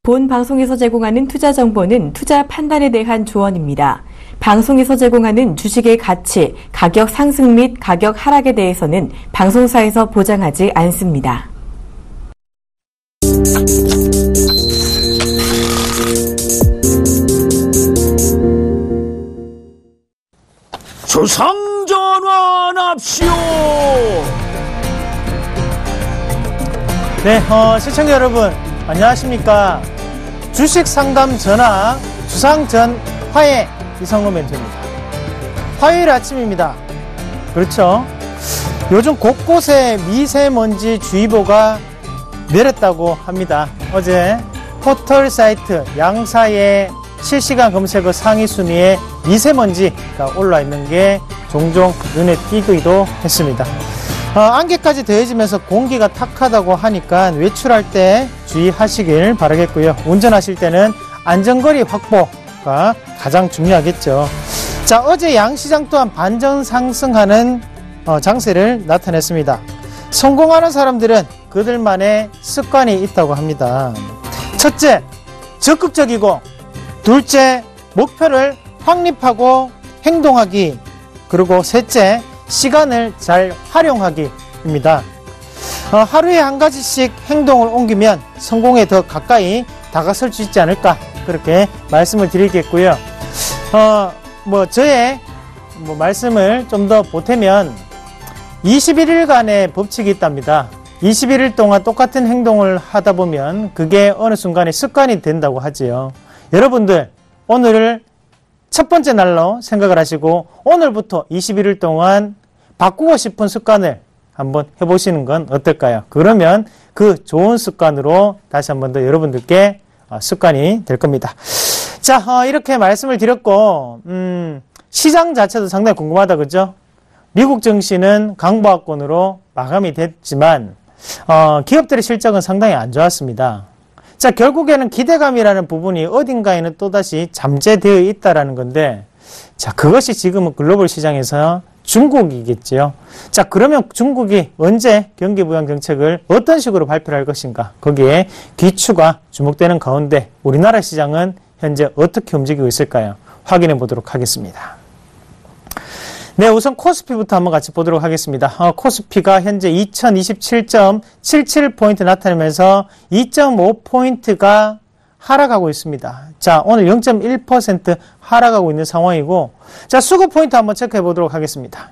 본 방송에서 제공하는 투자 정보는 투자 판단에 대한 조언입니다. 방송에서 제공하는 주식의 가치, 가격 상승 및 가격 하락에 대해서는 방송사에서 보장하지 않습니다. 주상전환합시오. 네, 시청자 여러분 안녕하십니까. 주식 상담 전화 주상전화의 이성로 멘토입니다. 화요일 아침입니다. 그렇죠. 요즘 곳곳에 미세먼지 주의보가 내렸다고 합니다. 어제 포털 사이트 양사의 실시간 검색어 상위 순위에 미세먼지가 올라 있는 게 종종 눈에 띄기도 했습니다. 안개까지 더해지면서 공기가 탁하다고 하니까 외출할 때 주의하시길 바라겠고요. 운전하실 때는 안전거리 확보가 가장 중요하겠죠. 자, 어제 양시장 또한 반전 상승하는 장세를 나타냈습니다. 성공하는 사람들은 그들만의 습관이 있다고 합니다. 첫째, 적극적이고, 둘째, 목표를 확립하고 행동하기, 그리고 셋째, 시간을 잘 활용하기입니다. 하루에 한 가지씩 행동을 옮기면 성공에 더 가까이 다가설 수 있지 않을까, 그렇게 말씀을 드리겠고요. 저의 말씀을 좀 더 보태면 21일간의 법칙이 있답니다. 21일 동안 똑같은 행동을 하다 보면 그게 어느 순간에 습관이 된다고 하지요. 여러분들, 오늘을 첫 번째 날로 생각을 하시고 오늘부터 21일 동안 바꾸고 싶은 습관을 한번 해보시는 건 어떨까요? 그러면 그 좋은 습관으로 다시 한번 더 여러분들께 습관이 될 겁니다. 자, 이렇게 말씀을 드렸고, 시장 자체도 상당히 궁금하다, 그죠? 미국 증시는 강보합권으로 마감이 됐지만, 기업들의 실적은 상당히 안 좋았습니다. 자, 결국에는 기대감이라는 부분이 어딘가에는 또다시 잠재되어 있다라는 건데, 자, 그것이 지금은 글로벌 시장에서 중국이겠죠. 자, 그러면 중국이 언제 경기부양 정책을 어떤 식으로 발표를 할 것인가? 거기에 귀추가 주목되는 가운데 우리나라 시장은 현재 어떻게 움직이고 있을까요? 확인해 보도록 하겠습니다. 네, 우선 코스피부터 한번 같이 보도록 하겠습니다. 코스피가 현재 2027.77포인트 나타내면서 2.5포인트가 하락하고 있습니다. 자, 오늘 0.1% 하락하고 있는 상황이고, 자, 수급 포인트 한번 체크해 보도록 하겠습니다.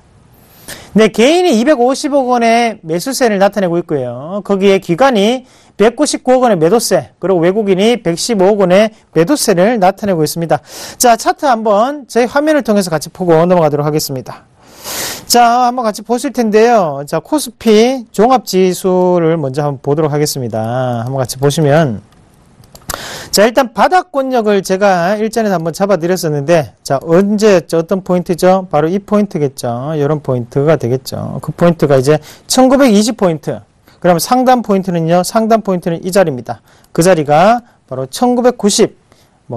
네, 개인이 250억 원의 매수세를 나타내고 있고요. 거기에 기관이 199억 원의 매도세, 그리고 외국인이 115억 원의 매도세를 나타내고 있습니다. 자, 차트 한번 저희 화면을 통해서 같이 보고 넘어가도록 하겠습니다. 자, 한번 같이 보실 텐데요. 자, 코스피 종합지수를 먼저 한번 보도록 하겠습니다. 한번 같이 보시면, 자, 일단 바닥권역을 제가 일전에 한번 잡아드렸었는데, 자, 언제였죠? 어떤 포인트죠? 바로 이 포인트겠죠. 이런 포인트가 되겠죠. 그 포인트가 이제 1920포인트. 그러면 상단 포인트는요, 상단 포인트는 이 자리입니다. 그 자리가 바로 1990,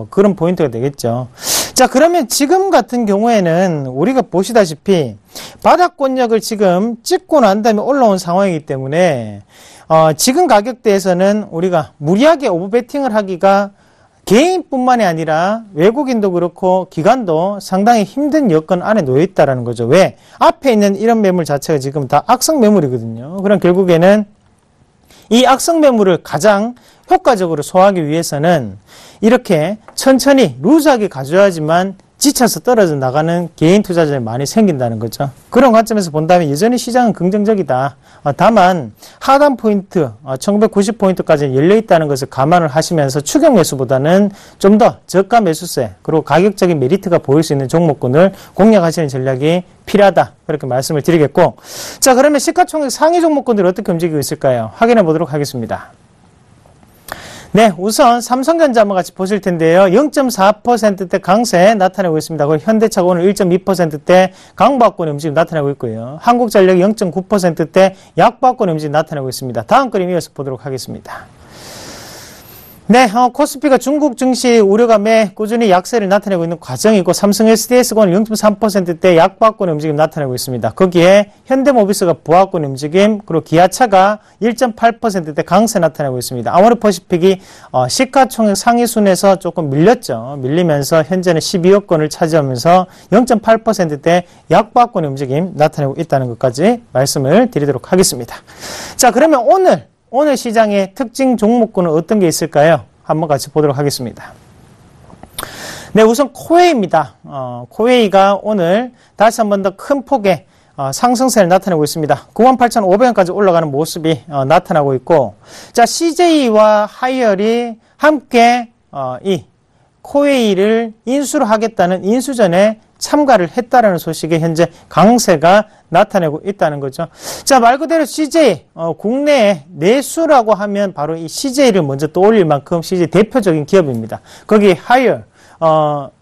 그런 포인트가 되겠죠. 자, 그러면 지금 같은 경우에는 우리가 보시다시피 바닥권역을 지금 찍고 난 다음에 올라온 상황이기 때문에 지금 가격대에서는 우리가 무리하게 오버베팅을 하기가 개인뿐만이 아니라 외국인도 그렇고 기관도 상당히 힘든 여건 안에 놓여 있다는 거죠. 왜? 앞에 있는 이런 매물 자체가 지금 다 악성 매물이거든요. 그럼 결국에는 이 악성 매물을 가장 효과적으로 소화하기 위해서는 이렇게 천천히 루즈하게 가져야지만 지쳐서 떨어져 나가는 개인 투자자들이 많이 생긴다는 거죠. 그런 관점에서 본다면 여전히 시장은 긍정적이다. 다만 하단 포인트 1990포인트까지 열려있다는 것을 감안을 하시면서 추격 매수보다는 좀 더 저가 매수세, 그리고 가격적인 메리트가 보일 수 있는 종목군을 공략하시는 전략이 필요하다, 그렇게 말씀을 드리겠고, 자, 그러면 시가총액 상위 종목군들이 어떻게 움직이고 있을까요? 확인해 보도록 하겠습니다. 네, 우선 삼성전자 한번 같이 보실 텐데요. 0.4%대 강세 나타내고 있습니다. 그리고 현대차가 오늘 1.2%대 강보합권의 움직임 나타내고 있고요. 한국전력이 0.9%대 약보합권의 움직임 나타내고 있습니다. 다음 그림 이어서 보도록 하겠습니다. 네, 코스피가 중국 증시 우려감에 꾸준히 약세를 나타내고 있는 과정이고, 삼성 SDS가 오늘 0.3%대 약보합권의 움직임 나타내고 있습니다. 거기에 현대모비스가 보합권의 움직임, 그리고 기아차가 1.8%대 강세 나타내고 있습니다. 아모레퍼시픽이 시가총액 상위순에서 조금 밀렸죠. 밀리면서 현재는 12억권을 차지하면서 0.8%대 약보합권의 움직임 나타내고 있다는 것까지 말씀을 드리도록 하겠습니다. 자, 그러면 오늘 시장의 특징 종목군은 어떤 게 있을까요? 한번 같이 보도록 하겠습니다. 네, 우선 코웨이입니다. 코웨이가 오늘 다시 한번 더 큰 폭의 상승세를 나타내고 있습니다. 98,500원까지 올라가는 모습이 나타나고 있고, 자, CJ와 하이얼이 함께 이 코웨이를 인수를 하겠다는 인수전에 참가를 했다라는 소식에 현재 강세가 나타내고 있다는 거죠. 자, 말 그대로 CJ, 국내에 내수라고 하면 바로 이 CJ를 먼저 떠올릴 만큼 CJ 대표적인 기업입니다. 거기 하이얼,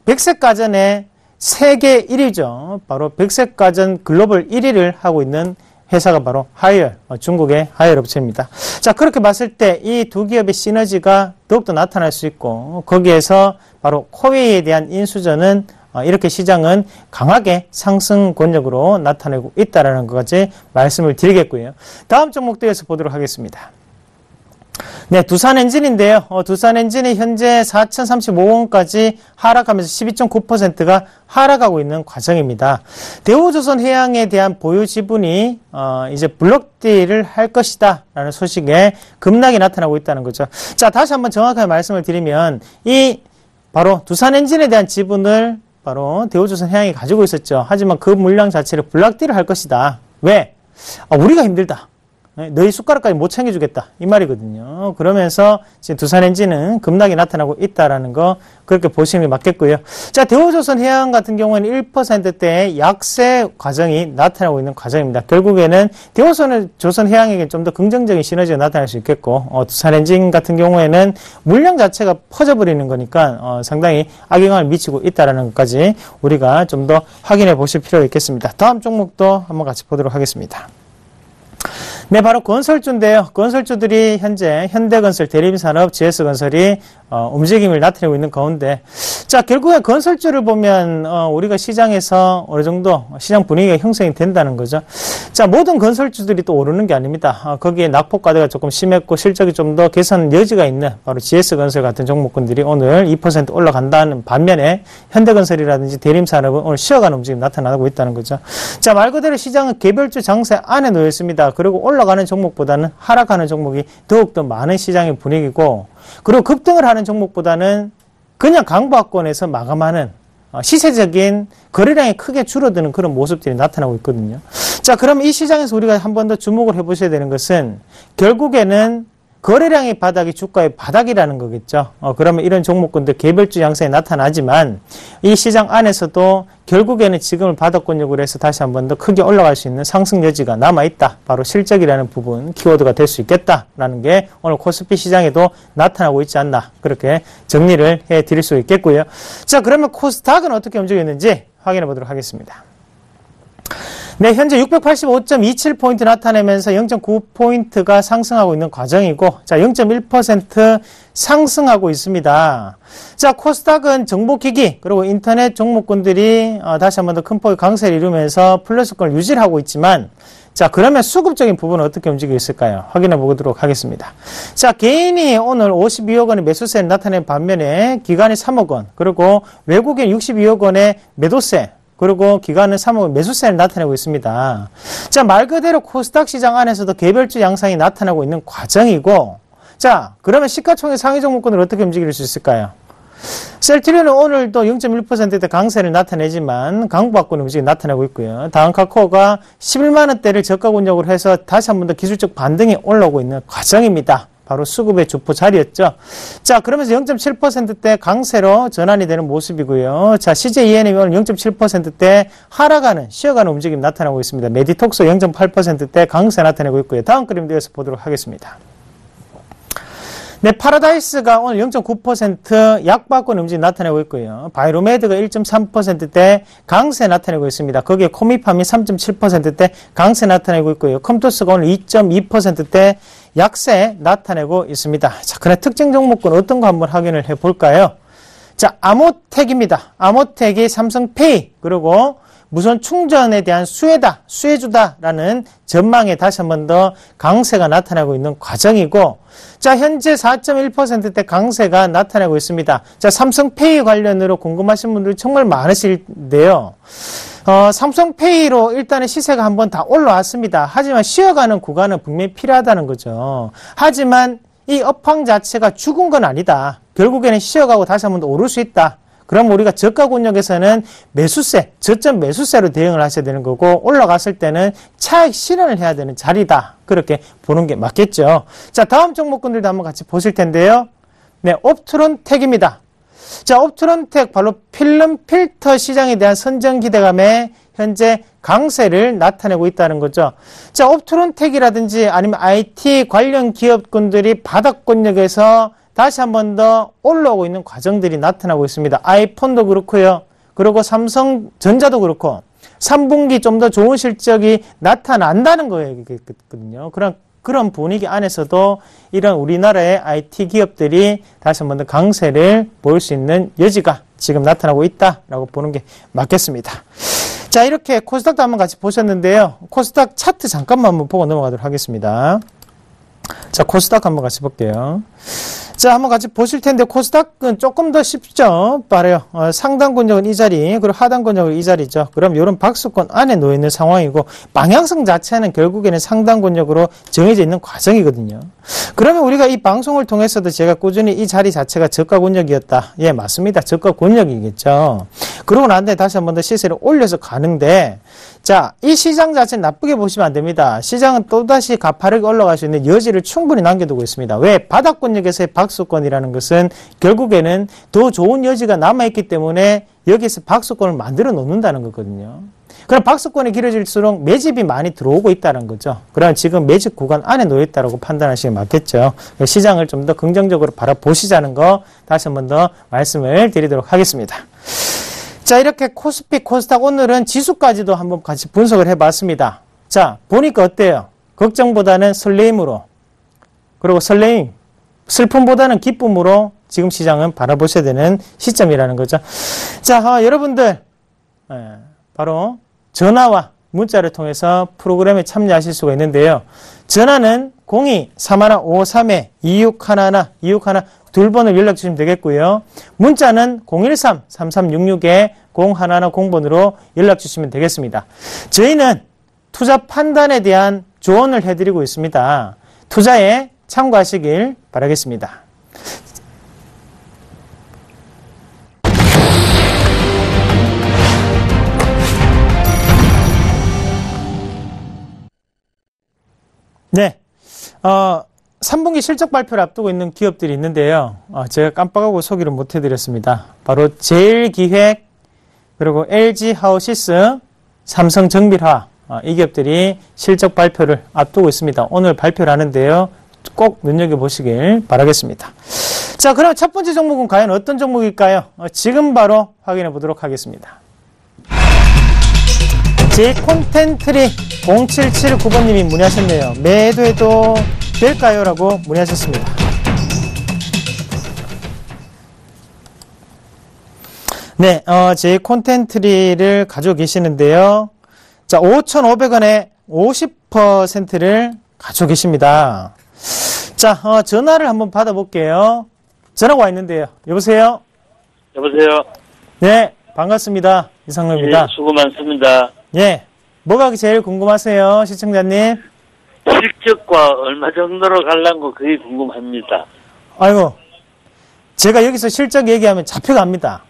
백색가전의 세계 1위죠. 바로 백색가전 글로벌 1위를 하고 있는 회사가 바로 하이얼, 중국의 하이얼 업체입니다. 자, 그렇게 봤을 때 이 두 기업의 시너지가 더욱더 나타날 수 있고, 거기에서 바로 코웨이에 대한 인수전은 이렇게 시장은 강하게 상승 권역으로 나타내고 있다는 것까지 말씀을 드리겠고요. 다음 종목대에서 보도록 하겠습니다. 네, 두산엔진인데요. 두산엔진이 현재 4,035원까지 하락하면서 12.9%가 하락하고 있는 과정입니다. 대우조선해양에 대한 보유 지분이 이제 블록딜을 할 것이다 라는 소식에 급락이 나타나고 있다는 거죠. 자, 다시 한번 정확하게 말씀을 드리면 이 바로 두산엔진에 대한 지분을 바로 대우조선해양이 가지고 있었죠. 하지만 그 물량 자체를 블락딜을 할 것이다. 왜? 우리가 힘들다. 너희 숟가락까지 못 챙겨주겠다. 이 말이거든요. 그러면서 지금 두산엔진은 급락이 나타나고 있다라는 거 그렇게 보시는 게 맞겠고요. 자, 대우조선해양 같은 경우에는 1%대의 약세 과정이 나타나고 있는 과정입니다. 결국에는 대우조선해양에게 좀 더 긍정적인 시너지가 나타날 수 있겠고, 두산엔진 같은 경우에는 물량 자체가 퍼져버리는 거니까 상당히 악영향을 미치고 있다라는 것까지 우리가 좀 더 확인해 보실 필요가 있겠습니다. 다음 종목도 한번 같이 보도록 하겠습니다. 네, 바로 건설주인데요. 건설주들이 현재 현대건설, 대림산업, GS건설이 움직임을 나타내고 있는 가운데, 자, 결국에 건설주를 보면 우리가 시장에서 어느 정도 시장 분위기가 형성이 된다는 거죠. 자, 모든 건설주들이 또 오르는 게 아닙니다. 거기에 낙폭 과대가 조금 심했고 실적이 좀 더 개선 여지가 있는 바로 GS건설 같은 종목군들이 오늘 2% 올라간다는 반면에 현대건설이라든지 대림산업은 오늘 쉬어가는 움직임이 나타나고 있다는 거죠. 자, 말 그대로 시장은 개별주 장세 안에 놓여 있습니다. 그리고 올라가는 종목보다는 하락하는 종목이 더욱더 많은 시장의 분위기고, 그리고 급등을 하는 종목보다는 그냥 강보합권에서 마감하는 시세적인 거래량이 크게 줄어드는 그런 모습들이 나타나고 있거든요. 자, 그럼 이 시장에서 우리가 한 번 더 주목을 해보셔야 되는 것은 결국에는 거래량의 바닥이 주가의 바닥이라는 거겠죠. 그러면 이런 종목군들 개별주 양상이 나타나지만 이 시장 안에서도 결국에는 지금을 바닥권역으로 해서 다시 한 번 더 크게 올라갈 수 있는 상승 여지가 남아있다. 바로 실적이라는 부분, 키워드가 될 수 있겠다라는 게 오늘 코스피 시장에도 나타나고 있지 않나. 그렇게 정리를 해드릴 수 있겠고요. 자, 그러면 코스닥은 어떻게 움직였는지 확인해 보도록 하겠습니다. 네, 현재 685.27포인트 나타내면서 0.9포인트가 상승하고 있는 과정이고, 자, 0.1% 상승하고 있습니다. 자, 코스닥은 정보기기, 그리고 인터넷 종목군들이 다시 한 번 더 큰 폭의 강세를 이루면서 플러스권을 유지를 하고 있지만, 자, 그러면 수급적인 부분은 어떻게 움직이고 있을까요? 확인해 보도록 하겠습니다. 자, 개인이 오늘 52억 원의 매수세를 나타낸 반면에 기관이 3억 원, 그리고 외국인 62억 원의 매도세, 그리고 기관은 3억 매수세를 나타내고 있습니다. 자, 말 그대로 코스닥 시장 안에서도 개별주 양상이 나타나고 있는 과정이고, 자, 그러면 시가총액 상위 종목군을 어떻게 움직일 수 있을까요? 셀트리온은 오늘도 0.1%대 강세를 나타내지만 강보합권 움직임이 나타나고 있고요. 다음카카오가 11만원대를 저가 권역으로 해서 다시 한 번 더 기술적 반등이 올라오고 있는 과정입니다. 바로 수급의 주포 자리였죠. 자, 그러면서 0.7%대 강세로 전환이 되는 모습이고요. 자, CJENM이 오늘 0.7%대 하락하는, 쉬어가는 움직임이 나타나고 있습니다. 메디톡스 0.8%대 강세 나타내고 있고요. 다음 그림 되어서 보도록 하겠습니다. 네, 파라다이스가 오늘 0.9% 약박권 움직임 나타내고 있고요. 바이로메드가 1.3%대 강세 나타내고 있습니다. 거기에 코미팜이 3.7%대 강세 나타내고 있고요. 컴토스가 오늘 2.2%대 약세 나타내고 있습니다. 자, 그래 특정 종목군 어떤 거 한번 확인을 해 볼까요? 자, 아모텍입니다. 아모텍이 삼성페이, 그리고 무선 충전에 대한 수혜주다라는 전망에 다시 한 번 더 강세가 나타나고 있는 과정이고, 자, 현재 4.1%대 강세가 나타나고 있습니다. 자, 삼성페이 관련으로 궁금하신 분들이 정말 많으실데요. 삼성페이로 일단은 시세가 한번 다 올라왔습니다. 하지만 쉬어가는 구간은 분명히 필요하다는 거죠. 하지만 이 업황 자체가 죽은 건 아니다. 결국에는 쉬어가고 다시 한번 더 오를 수 있다. 그럼 우리가 저가 권역에서는 매수세, 저점 매수세로 대응을 하셔야 되는 거고, 올라갔을 때는 차익 실현을 해야 되는 자리다. 그렇게 보는 게 맞겠죠. 자, 다음 종목군들도 한번 같이 보실 텐데요. 네, 옵트론텍입니다. 자, 옵트론텍 바로 필름 필터 시장에 대한 선전 기대감에 현재 강세를 나타내고 있다는 거죠. 자, 옵트론텍이라든지 아니면 IT 관련 기업군들이 바닥권역에서 다시 한 번 더 올라오고 있는 과정들이 나타나고 있습니다. 아이폰도 그렇고요. 그리고 삼성전자도 그렇고 3분기 좀 더 좋은 실적이 나타난다는 거거든요. 그런 분위기 안에서도 이런 우리나라의 IT 기업들이 다시 한 번 더 강세를 보일 수 있는 여지가 지금 나타나고 있다라고 보는 게 맞겠습니다. 자, 이렇게 코스닥도 한번 같이 보셨는데요. 코스닥 차트 잠깐만 한번 보고 넘어가도록 하겠습니다. 자, 코스닥 한번 같이 볼게요. 자, 한번 같이 보실 텐데, 코스닥은 조금 더 쉽죠? 빠르요. 상단 권역은 이 자리, 그리고 하단 권역은 이 자리죠. 그럼 이런 박스권 안에 놓여있는 상황이고, 방향성 자체는 결국에는 상단 권역으로 정해져 있는 과정이거든요. 그러면 우리가 이 방송을 통해서도 제가 꾸준히 이 자리 자체가 저가 권역이었다. 예, 맞습니다. 저가 권역이겠죠. 그러고 난 다음에 다시 한 번 더 시세를 올려서 가는데, 자, 이 시장 자체는 나쁘게 보시면 안 됩니다. 시장은 또다시 가파르게 올라갈 수 있는 여지를 충분히 남겨두고 있습니다. 왜? 바닥권역에서의 박스권이라는 것은 결국에는 더 좋은 여지가 남아있기 때문에 여기에서 박스권을 만들어 놓는다는 거거든요. 그럼 박스권이 길어질수록 매집이 많이 들어오고 있다는 거죠. 그럼 지금 매집 구간 안에 놓여 있다고 판단하시는 게 맞겠죠. 시장을 좀 더 긍정적으로 바라보시자는 거 다시 한 번 더 말씀을 드리도록 하겠습니다. 자, 이렇게 코스피, 코스닥 오늘은 지수까지도 한번 같이 분석을 해봤습니다. 자, 보니까 어때요? 걱정보다는 설레임으로, 그리고 슬픔보다는 기쁨으로 지금 시장은 바라보셔야 되는 시점이라는 거죠. 자, 여러분들 바로 전화와 문자를 통해서 프로그램에 참여하실 수가 있는데요. 전화는 02-3153-2611 두 번을 연락 주시면 되겠고요. 문자는 013-3366-0110번으로 연락 주시면 되겠습니다. 저희는 투자 판단에 대한 조언을 해드리고 있습니다. 투자에 참고하시길 바라겠습니다. 네. 3분기 실적 발표를 앞두고 있는 기업들이 있는데요. 제가 깜빡하고 소개를 못 해드렸습니다. 바로 제일기획, 그리고 LG하우시스, 삼성정밀화, 이 기업들이 실적 발표를 앞두고 있습니다. 오늘 발표를 하는데요. 꼭 눈여겨보시길 바라겠습니다. 자, 그럼 첫 번째 종목은 과연 어떤 종목일까요? 지금 바로 확인해 보도록 하겠습니다. 제이콘텐트리 0779번님이 문의하셨네요. 매도해도 될까요? 라고 문의하셨습니다. 네, 제이콘텐트리를 가지고 계시는데요. 자, 5,500원에 50%를 가지고 계십니다. 자, 전화를 한번 받아볼게요. 전화가 와 있는데요. 여보세요? 여보세요? 네, 반갑습니다. 이상로입니다. 예, 수고 많습니다. 예, 뭐가 제일 궁금하세요, 시청자님? 실적과 얼마 정도로 갈란고 그게 궁금합니다. 아이고, 제가 여기서 실적 얘기하면 잡혀갑니다.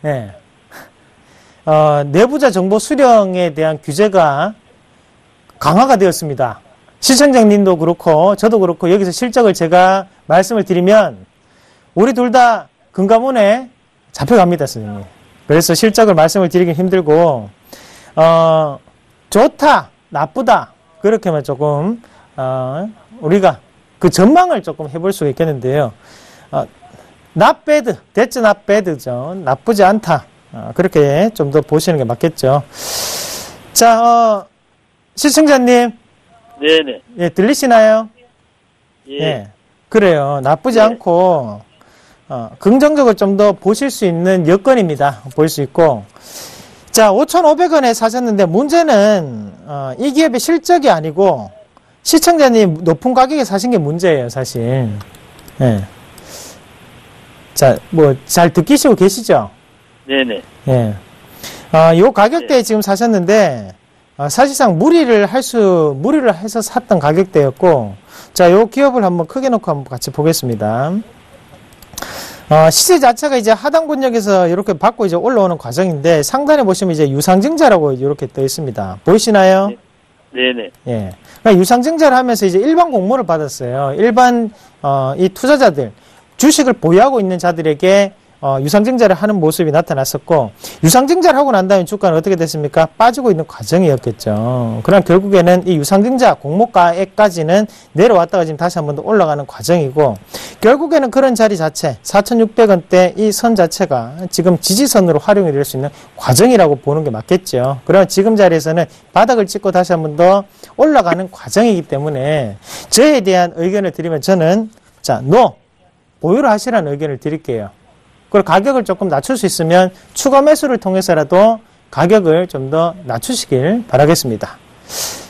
네. 내부자 정보 수령에 대한 규제가 강화가 되었습니다. 시청자님도 그렇고 저도 그렇고 여기서 실적을 제가 말씀을 드리면 우리 둘 다 금감원에 잡혀갑니다, 선생님. 그래서 실적을 말씀을 드리기 힘들고 좋다, 나쁘다 그렇게만 조금 우리가 그 전망을 조금 해볼 수가 있겠는데요. not bad, that's not bad죠. 나쁘지 않다. 그렇게 좀 더 보시는 게 맞겠죠. 자, 시청자님. 네네. 예, 들리시나요? 예. 예. 그래요. 나쁘지 네. 않고, 긍정적으로 좀 더 보실 수 있는 여건입니다. 볼 수 있고. 자, 5,500원에 사셨는데 문제는, 이 기업의 실적이 아니고, 시청자님 높은 가격에 사신 게 문제예요, 사실. 예. 자, 뭐, 잘 듣기시고 계시죠? 네네. 예. 요 가격대에 지금 사셨는데, 사실상 무리를 해서 샀던 가격대였고, 자, 요 기업을 한번 크게 놓고 한번 같이 보겠습니다. 시세 자체가 이제 하단 권역에서 이렇게 받고 이제 올라오는 과정인데, 상단에 보시면 이제 유상증자라고 이렇게 떠 있습니다. 보이시나요? 네네. 예. 그러니까 유상증자를 하면서 이제 일반 공모를 받았어요. 일반, 이 투자자들, 주식을 보유하고 있는 자들에게 유상증자를 하는 모습이 나타났었고, 유상증자를 하고 난 다음에 주가는 어떻게 됐습니까? 빠지고 있는 과정이었겠죠. 그러나 결국에는 이 유상증자 공모가액까지는 내려왔다가 지금 다시 한 번 더 올라가는 과정이고, 결국에는 그런 자리 자체, 4,600원대 이 선 자체가 지금 지지선으로 활용이 될 수 있는 과정이라고 보는 게 맞겠죠. 그러나 지금 자리에서는 바닥을 찍고 다시 한 번 더 올라가는 과정이기 때문에 저에 대한 의견을 드리면 저는, 자, 보유를 하시라는 의견을 드릴게요. 그리고 가격을 조금 낮출 수 있으면 추가 매수를 통해서라도 가격을 좀 더 낮추시길 바라겠습니다.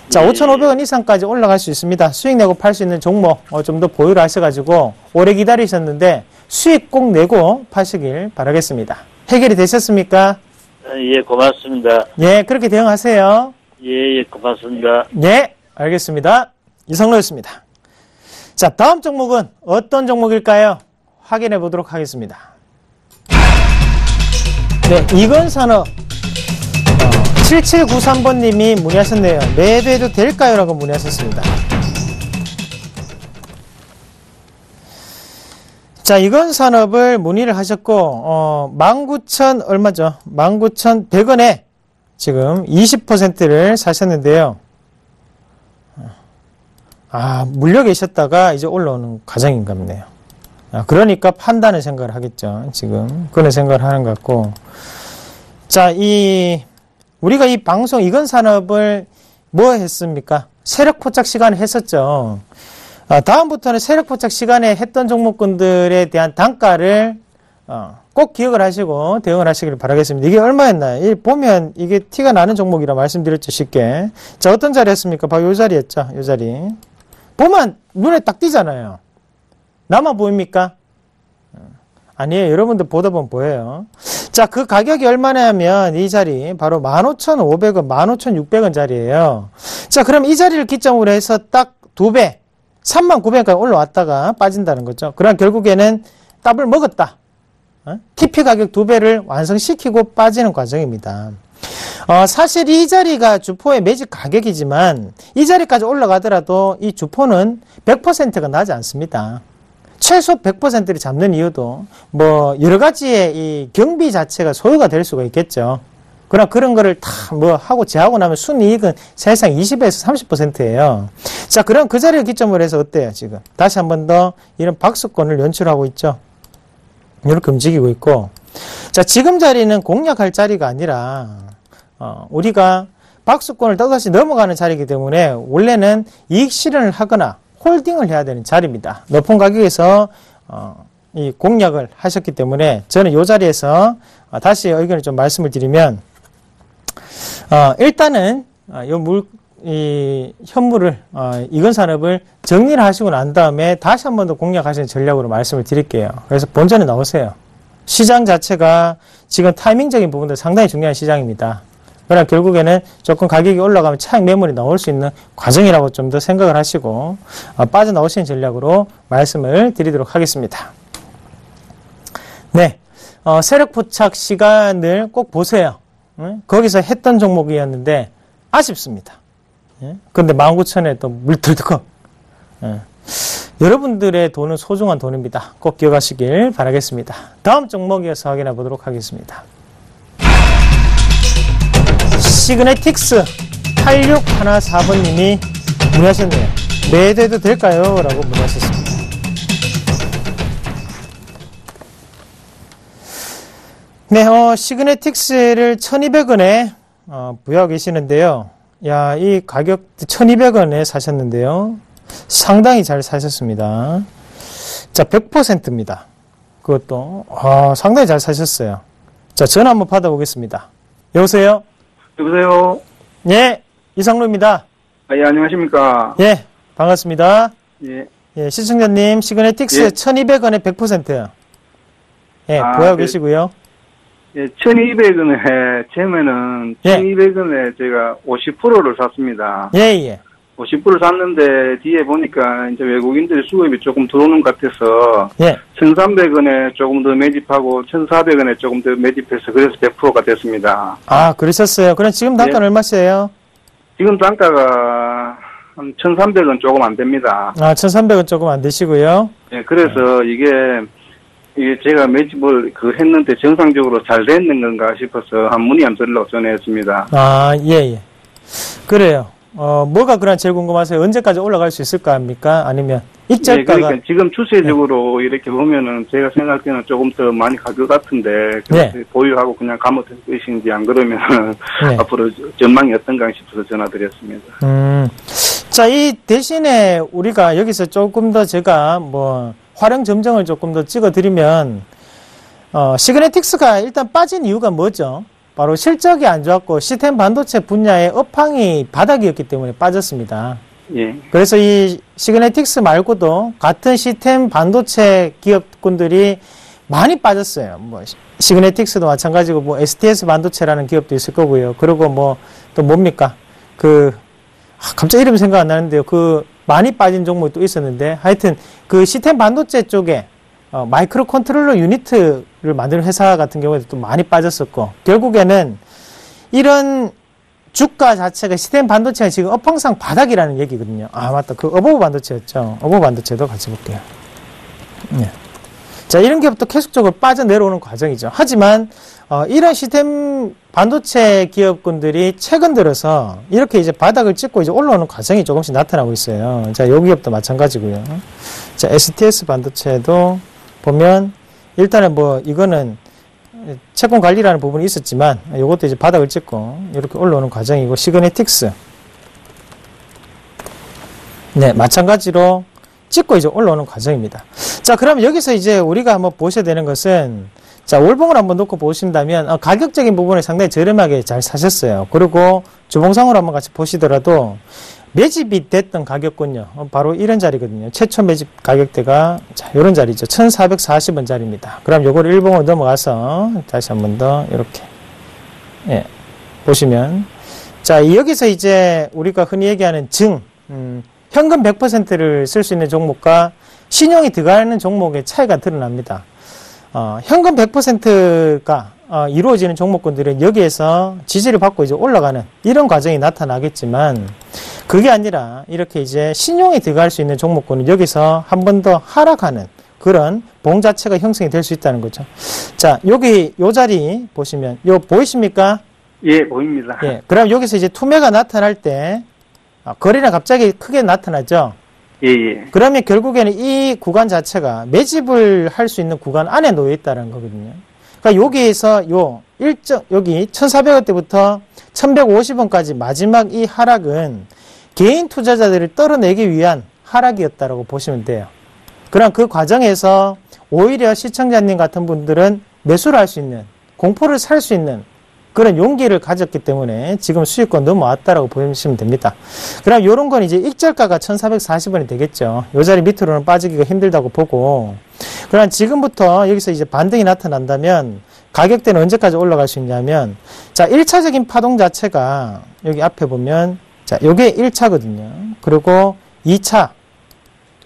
자, 5,500원 이상까지 올라갈 수 있습니다. 수익 내고 팔 수 있는 종목 좀 더 보유를 하셔가지고 오래 기다리셨는데 수익 꼭 내고 파시길 바라겠습니다. 해결이 되셨습니까? 예, 고맙습니다. 예, 그렇게 대응하세요. 예, 고맙습니다. 네, 알겠습니다. 이상로였습니다. 자, 다음 종목은 어떤 종목일까요? 확인해 보도록 하겠습니다. 네, 이건산업 7793번님이 문의하셨네요. 매도해도 될까요? 라고 문의하셨습니다. 자, 이건산업을 문의를 하셨고 19,000 얼마죠? 19,100원에 지금 20%를 사셨는데요. 물려 계셨다가 이제 올라오는 과정인가 보네요. 그러니까 판단을 생각을 하겠죠. 지금 그런 생각을 하는 것 같고, 자, 우리가 이 방송 이건산업을 뭐 했습니까? 세력 포착 시간을 했었죠. 다음부터는 세력 포착 시간에 했던 종목군들에 대한 단가를 꼭 기억을 하시고 대응을 하시길 바라겠습니다. 이게 얼마였나요? 보면 이게 티가 나는 종목이라 말씀드렸죠, 쉽게. 자, 어떤 자리였습니까? 바로 이 자리였죠, 이 자리. 보면 눈에 딱 띄잖아요. 나만 보입니까? 아니에요. 여러분들 보다 보면 보여요. 자, 그 가격이 얼마냐면 이 자리 바로 15,500원, 15,600원 자리예요. 자, 그럼 이 자리를 기점으로 해서 딱 2배, 39,000원까지 올라왔다가 빠진다는 거죠. 그럼 결국에는 더블 먹었다. TP 가격 2배를 완성시키고 빠지는 과정입니다. 사실 이 자리가 주포의 매집 가격이지만 이 자리까지 올라가더라도 이 주포는 100%가 나지 않습니다. 최소 100%를 잡는 이유도 뭐 여러 가지의 이 경비 자체가 소요가 될 수가 있겠죠. 그러나 그런 거를 다 뭐 하고 제하고 나면 순이익은 사실상 20에서 30%예요. 자, 그럼 그 자리를 기점으로 해서 어때요, 지금? 다시 한 번 더 이런 박스권을 연출하고 있죠. 이렇게 움직이고 있고. 자, 지금 자리는 공략할 자리가 아니라 우리가 박스권을 또다시 넘어가는 자리이기 때문에 원래는 이익 실현을 하거나 홀딩을 해야 되는 자리입니다. 높은 가격에서 이 공략을 하셨기 때문에 저는 이 자리에서 다시 의견을 좀 말씀을 드리면 일단은 이 현물을 이건산업을 정리를 하시고 난 다음에 다시 한 번 더 공략하시는 전략으로 말씀을 드릴게요. 그래서 본전에 나오세요. 시장 자체가 지금 타이밍적인 부분도 상당히 중요한 시장입니다. 그러나 결국에는 조금 가격이 올라가면 차익 매물이 나올 수 있는 과정이라고 좀 더 생각을 하시고 빠져나오시는 전략으로 말씀을 드리도록 하겠습니다. 네, 세력 포착 시간을 꼭 보세요. 거기서 했던 종목이었는데 아쉽습니다. 그런데 19,000원에 또 물들고 여러분들의 돈은 소중한 돈입니다. 꼭 기억하시길 바라겠습니다. 다음 종목이어서 확인해 보도록 하겠습니다. 시그네틱스 8614번님이 문의하셨네요. 매도해도 될까요? 라고 물어봤습니다. 네, 시그네틱스를 1200원에 부여하고 계시는데요. 야, 이 가격 1200원에 사셨는데요. 상당히 잘 사셨습니다. 자, 100%입니다. 그것도 상당히 잘 사셨어요. 자, 전화 한번 받아보겠습니다. 여보세요? 여보세요? 예, 이상로입니다. 예, 안녕하십니까? 예, 반갑습니다. 예. 예, 시청자님, 시그네틱스 예. 1200원에 100%요. 예, 부여하고 계시고요. 예, 1200원에, 처음에는 예. 1200원에 제가 50%를 샀습니다. 예, 예. 50% 샀는데, 뒤에 보니까 이제 외국인들의 수급이 조금 들어오는 것 같아서, 예. 1300원에 조금 더 매집하고, 1400원에 조금 더 매집해서, 그래서 100%가 됐습니다. 아, 그러셨어요. 그럼 지금 단가는 예. 얼마세요? 지금 단가가 한 1300원 조금 안 됩니다. 아, 1300원 조금 안 되시고요. 예, 그래서 이게 제가 매집을 했는데 정상적으로 잘 됐는 건가 싶어서 한 문의 안 드리려고 전화했습니다. 아, 예, 예. 그래요. 뭐가 그런 제일 궁금하세요? 언제까지 올라갈 수 있을까 합니까? 아니면 예, 익절가가 그러니까 지금 추세적으로 이렇게 보면은 제가 생각할 때는 조금 더 많이 갈 것 같은데 그래서 보유하고 그냥 가면 될 것인지 안 그러면 네. 앞으로 전망이 어떤가 싶어서 전화드렸습니다. 자, 이 대신에 우리가 여기서 조금 더 제가 활용 점정을 조금 더 찍어드리면, 시그네틱스가 일단 빠진 이유가 뭐죠? 바로 실적이 안 좋았고 시스템 반도체 분야의 업황이 바닥이었기 때문에 빠졌습니다. 예. 그래서 이 시그네틱스 말고도 같은 시스템 반도체 기업군들이 많이 빠졌어요. 시그네틱스도 마찬가지고 STS 반도체라는 기업도 있을 거고요. 그리고 또 뭡니까? 갑자기 이름 생각 안 나는데요. 많이 빠진 종목이 또 있었는데, 하여튼, 시스템 반도체 쪽에, 마이크로 컨트롤러 유니트를 만드는 회사 같은 경우에도 또 많이 빠졌었고, 결국에는 이런 주가 자체가 시스템 반도체가 지금 업황상 바닥이라는 얘기거든요. 아, 맞다. 어버브 반도체였죠. 어버브 반도체도 같이 볼게요. 네. 자, 이런 기업도 계속적으로 빠져내려오는 과정이죠. 하지만, 이런 시스템 반도체 기업군들이 최근 들어서 이렇게 이제 바닥을 찍고 이제 올라오는 과정이 조금씩 나타나고 있어요. 자, 요 기업도 마찬가지고요. 자, STS 반도체도 보면, 일단은 이거는 채권 관리라는 부분이 있었지만, 요것도 이제 바닥을 찍고 이렇게 올라오는 과정이고, 시그네틱스. 네, 마찬가지로 찍고 이제 올라오는 과정입니다. 자, 그럼 여기서 이제 우리가 한번 보셔야 되는 것은, 자, 월봉을 한번 놓고 보신다면, 가격적인 부분을 상당히 저렴하게 잘 사셨어요. 그리고 주봉상으로 한번 같이 보시더라도, 매집이 됐던 가격군요. 바로 이런 자리거든요. 최초 매집 가격대가, 자, 요런 자리죠. 1440원 자리입니다. 그럼 요걸 일봉으로 넘어가서, 다시 한번 더, 이렇게, 예, 보시면. 자, 여기서 이제 우리가 흔히 얘기하는 현금 100%를 쓸 수 있는 종목과 신용이 들어가는 종목의 차이가 드러납니다. 현금 100%가 이루어지는 종목군들은 여기에서 지지를 받고 이제 올라가는 이런 과정이 나타나겠지만, 그게 아니라 이렇게 이제 신용이 들어갈 수 있는 종목군은 여기서 한 번 더 하락하는 그런 봉 자체가 형성이 될 수 있다는 거죠. 자, 여기 요 자리 보시면 보이십니까? 예, 보입니다. 예. 그럼 여기서 이제 투매가 나타날 때 거래량 갑자기 크게 나타나죠. 예, 예. 그러면 결국에는 이 구간 자체가 매집을 할 수 있는 구간 안에 놓여 있다는 거거든요. 그러니까 여기에서 여기 1,400원대부터 1,150원까지 마지막 이 하락은 개인 투자자들을 떨어내기 위한 하락이었다라고 보시면 돼요. 그럼 그 과정에서 오히려 시청자님 같은 분들은 매수를 할 수 있는, 공포를 살 수 있는 그런 용기를 가졌기 때문에 지금 수익권 넘어왔다라고 보시면 됩니다. 그럼 요런 건 이제 익절가가 1,440원이 되겠죠. 요 자리 밑으로는 빠지기가 힘들다고 보고, 그럼 지금부터 여기서 이제 반등이 나타난다면 가격대는 언제까지 올라갈 수 있냐면, 자, 1차적인 파동 자체가 여기 앞에 보면, 자, 요게 1차거든요. 그리고 2차,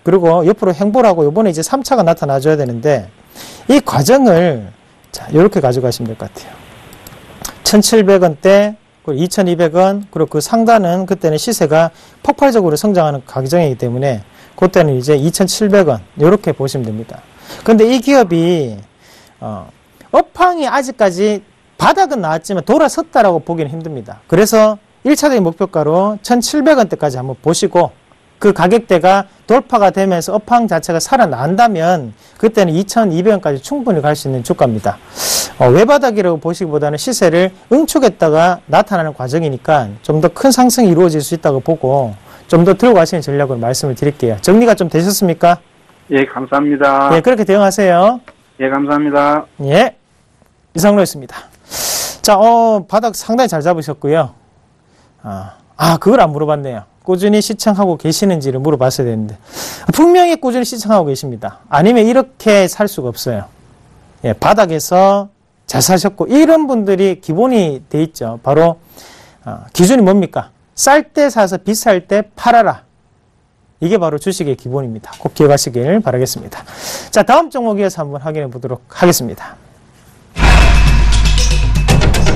그리고 옆으로 행보를 하고 요번에 이제 3차가 나타나줘야 되는데, 이 과정을 자, 요렇게 가져가시면 될 것 같아요. 1,700원대, 그리고 2,200원, 그리고 그 상단은 그때는 시세가 폭발적으로 성장하는 과정이기 때문에 그때는 이제 2,700원 이렇게 보시면 됩니다. 근데 이 기업이 업황이 아직까지 바닥은 나왔지만 돌아섰다라고 보기는 힘듭니다. 그래서 1차적인 목표가로 1,700원대까지 한번 보시고 그 가격대가 돌파가 되면서 업황 자체가 살아난다면 그때는 2,200원까지 충분히 갈 수 있는 주가입니다. 외바닥이라고 보시기보다는 시세를 응축했다가 나타나는 과정이니까 좀 더 큰 상승이 이루어질 수 있다고 보고 좀 더 들고 가시는 전략으로 말씀을 드릴게요. 정리가 좀 되셨습니까? 예, 감사합니다. 예, 그렇게 대응하세요. 예, 감사합니다. 예, 이상로였습니다. 자, 바닥 상당히 잘 잡으셨고요. 그걸 안 물어봤네요. 꾸준히 시청하고 계시는지를 물어봤어야 되는데 분명히 꾸준히 시청하고 계십니다. 아니면 이렇게 살 수가 없어요. 예, 바닥에서 잘 사셨고 이런 분들이 기본이 돼 있죠. 바로 기준이 뭡니까? 쌀 때 사서 비쌀 때 팔아라. 이게 바로 주식의 기본입니다. 꼭 기억하시길 바라겠습니다. 자, 다음 종목 이어서 한번 확인해 보도록 하겠습니다.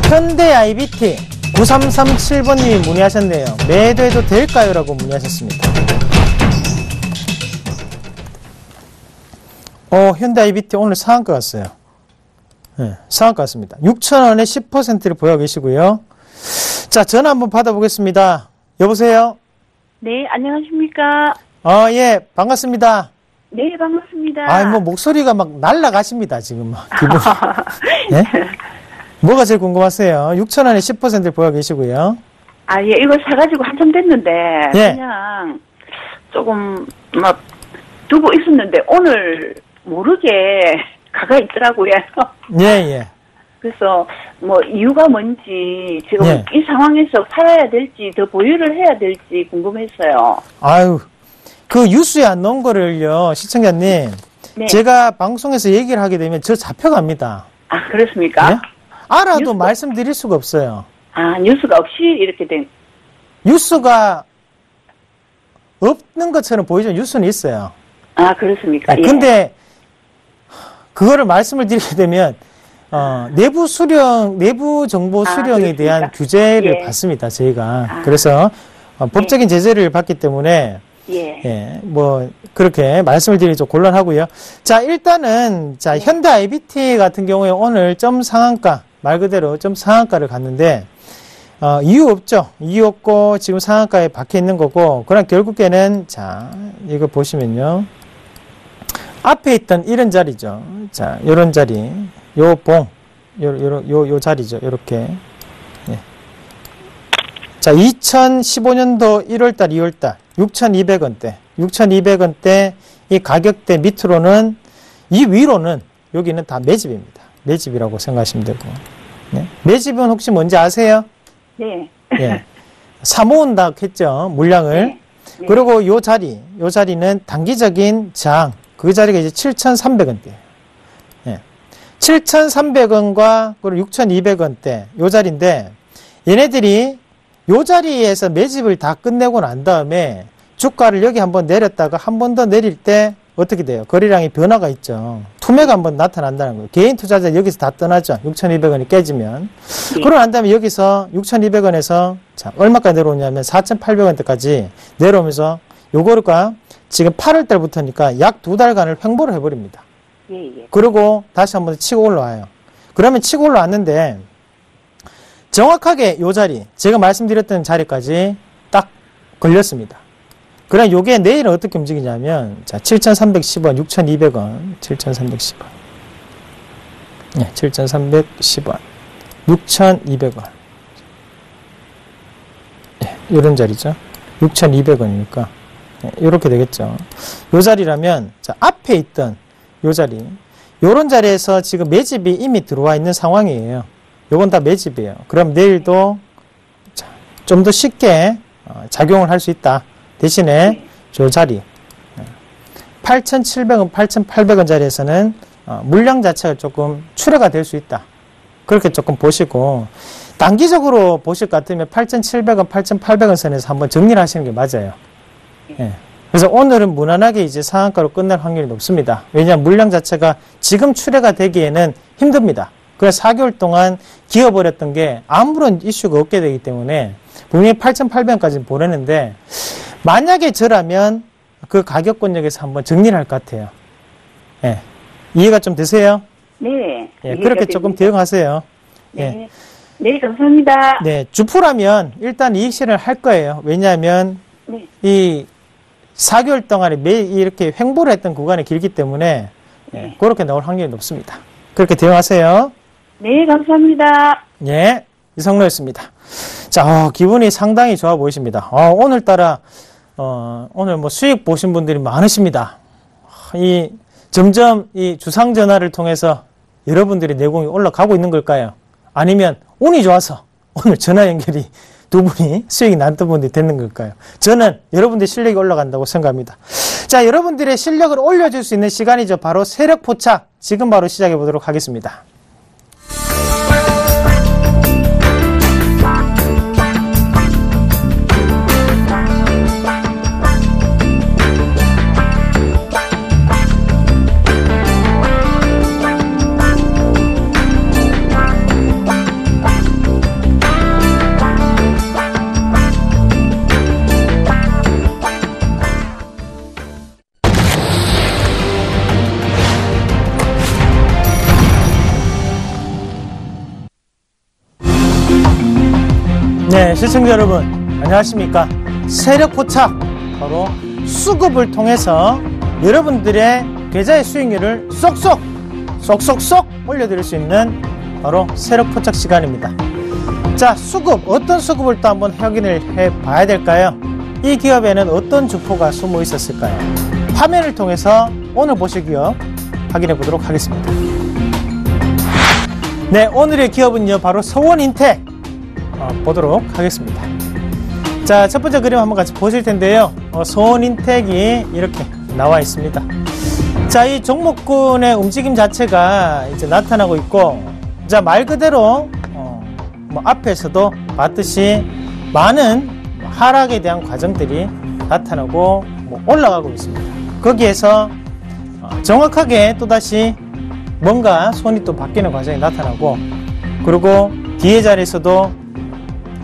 현대 IBT 9337번님이 문의하셨네요. 매도해도 될까요? 라고 문의하셨습니다. 현대 IBT 오늘 상한가 갔어요. 네, 상한가 갔습니다. 6,000원에 10%를 보여 계시고요. 자, 전화 한번 받아보겠습니다. 여보세요? 네, 안녕하십니까? 예, 반갑습니다. 네, 반갑습니다. 목소리가 막 날아가십니다, 지금 막. 기분. 예? 뭐가 제일 궁금하세요? 6,000원에 10%를 보여 계시고요. 예, 이거 사가지고 한참 됐는데, 예. 그냥 조금 막 두고 있었는데, 오늘 모르게 가가 있더라고요. 예. 그래서 이유가 뭔지, 지금 예. 이 상황에서 팔아야 될지, 더 보유를 해야 될지 궁금했어요. 그 뉴스에 안 넣은 거를요, 시청자님. 네. 제가 방송에서 얘기를 하게 되면 저 잡혀갑니다. 그렇습니까? 네? 알아도 말씀드릴 수가 없어요. 뉴스가 없이 이렇게 된. 뉴스가 없는 것처럼 보이죠? 뉴스는 있어요. 그렇습니까? 예. 근데 그거를 말씀을 드리게 되면 내부 정보 수령에 대한 그렇습니까? 규제를 예. 받습니다. 저희가. 그래서 법적인 제재를 받기 때문에 예. 그렇게 말씀을 드리기 좀 곤란하고요. 자, 일단은 현대 IBT 같은 경우에 오늘 점 상한가 말 그대로 좀 상한가를 갔는데 이유 없죠. 이유 없고 지금 상한가에 박혀 있는 거고, 그럼 결국에는 이거 보시면요, 앞에 있던 이런 자리죠. 요런 자리, 요 자리죠. 요렇게. 예. 2015년도 1월달, 2월달 6,200원대, 6,200원대 이 가격대 밑으로는, 이 위로는 여기는 다 매집입니다. 매집이라고 생각하시면 되고. 네. 매집은 혹시 뭔지 아세요? 네. 예. 사모은다 했죠, 물량을. 네. 그리고 요 자리는 단기적인 저항, 그 자리가 이제 7,300원대예요. 예. 7,300원과 그리고 6,200원대 요 자리인데, 얘네들이 요 자리에서 매집을 다 끝내고 난 다음에 주가를 여기 한번 내렸다가 한 번 더 내릴 때 어떻게 돼요? 거래량이 변화가 있죠. 투매가 한번 나타난다는 거예요. 개인 투자자 여기서 다 떠나죠. 6,200원이 깨지면. 그러고 난 다음에 여기서 6,200원에서 얼마까지 내려오냐면 4,800원대까지 내려오면서 요거가 지금 8월 달부터니까 약 2달간을 횡보를 해버립니다. 예. 그리고 다시 한번 치고 올라와요. 그러면 치고 올라왔는데 정확하게 요 자리, 제가 말씀드렸던 자리까지 딱 걸렸습니다. 그럼 요게 내일은 어떻게 움직이냐면, 7,310원, 6,200원, 7,310원. 네, 7,310원, 6,200원. 네, 이런 자리죠. 6,200원이니까. 네, 이렇게 되겠죠. 요 자리라면, 앞에 있던 요 자리, 요런 자리에서 지금 매집이 이미 들어와 있는 상황이에요. 요건 다 매집이에요. 그럼 내일도 좀 더 쉽게 작용을 할 수 있다. 대신에 저 자리 8,700원, 8,800원 자리에서는 물량 자체가 조금 출회가 될 수 있다. 그렇게 조금 보시고, 단기적으로 보실 것 같으면 8,700원, 8,800원 선에서 한번 정리를 하시는 게 맞아요. 예. 그래서 오늘은 무난하게 이제 상한가로 끝날 확률이 높습니다. 왜냐하면 물량 자체가 지금 출회가 되기에는 힘듭니다. 그래서 4개월 동안 기어버렸던 게 아무런 이슈가 없게 되기 때문에 분명히 8,800원까지는 보내는데, 만약에 저라면 그 가격권역에서 한번 정리를 할 것 같아요. 예. 이해가 좀 되세요? 네. 예, 그렇게 조금 대응하세요. 네. 예. 네, 감사합니다. 네, 주포라면 일단 이익 실현을 할 거예요. 왜냐하면 네. 이 4개월 동안에 매일 이렇게 횡보를 했던 구간이 길기 때문에 그렇게 나올 확률이 높습니다. 그렇게 대응하세요. 네, 감사합니다. 예, 이성로였습니다. 자, 기분이 상당히 좋아 보이십니다. 오늘따라, 오늘 뭐 수익 보신 분들이 많으십니다. 점점 이 주상전화를 통해서 여러분들이 내공이 올라가고 있는 걸까요? 아니면 운이 좋아서 오늘 전화 연결이 두 분이 수익이 났던 분들이 됐는 걸까요? 저는 여러분들의 실력이 올라간다고 생각합니다. 자, 여러분들의 실력을 올려줄 수 있는 시간이죠. 바로 세력 포착. 지금 바로 시작해 보도록 하겠습니다. 네, 시청자 여러분 안녕하십니까. 세력 포착, 바로 수급을 통해서 여러분들의 계좌의 수익률을 쏙쏙 올려드릴 수 있는 바로 세력 포착 시간입니다. 자, 수급, 어떤 수급을 또 한번 확인을 해 봐야 될까요? 이 기업에는 어떤 주포가 숨어 있었을까요? 화면을 통해서 오늘 보실 기업 확인해 보도록 하겠습니다. 네, 오늘의 기업은요 바로 서원인텍 보도록 하겠습니다. 자, 첫 번째 그림 한번 같이 보실 텐데요. 서원인텍이 이렇게 나와 있습니다. 자, 이 종목군의 움직임 자체가 이제 나타나고 있고, 자, 말 그대로 뭐 앞에서도 봤듯이 많은 하락에 대한 과정들이 나타나고 올라가고 있습니다. 거기에서 정확하게 또다시 뭔가 손이 또 바뀌는 과정이 나타나고, 그리고 뒤에 자리에서도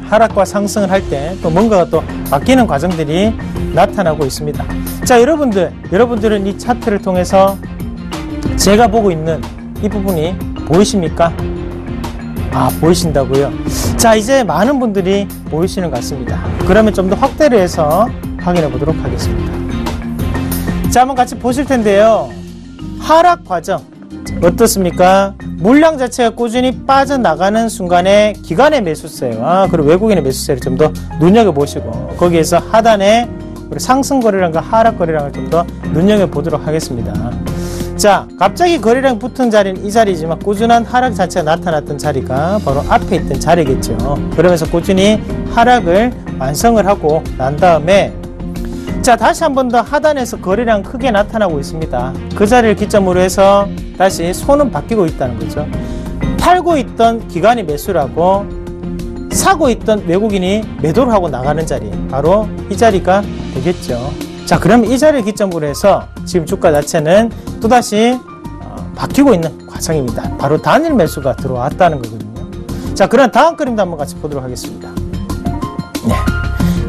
하락과 상승을 할 때 또 뭔가가 또 바뀌는 과정들이 나타나고 있습니다. 자, 여러분들은 이 차트를 통해서 제가 보고 있는 이 부분이 보이십니까? 보이신다고요? 자, 이제 많은 분들이 보이시는 것 같습니다. 그러면 좀 더 확대를 해서 확인해 보도록 하겠습니다. 자, 한번 같이 보실 텐데요. 하락 과정 어떻습니까? 물량 자체가 꾸준히 빠져나가는 순간에 기관의 매수세와 그리고 외국인의 매수세를 좀 더 눈여겨보시고, 거기에서 하단에 상승 거래량과 하락 거래량을 좀 더 눈여겨보도록 하겠습니다. 자, 갑자기 거래량 붙은 자리는 이 자리지만 꾸준한 하락 자체가 나타났던 자리가 바로 앞에 있던 자리겠죠. 그러면서 꾸준히 하락을 완성을 하고 난 다음에, 자, 다시 한 번 더 하단에서 거래량 크게 나타나고 있습니다. 그 자리를 기점으로 해서 다시 손은 바뀌고 있다는 거죠. 팔고 있던 기관이 매수를 하고 사고 있던 외국인이 매도를 하고 나가는 자리, 바로 이 자리가 되겠죠. 자, 그럼 이 자리를 기점으로 해서 지금 주가 자체는 또다시 바뀌고 있는 과정입니다. 바로 단일 매수가 들어왔다는 거거든요. 자, 그럼 다음 그림도 한번 같이 보도록 하겠습니다. 네.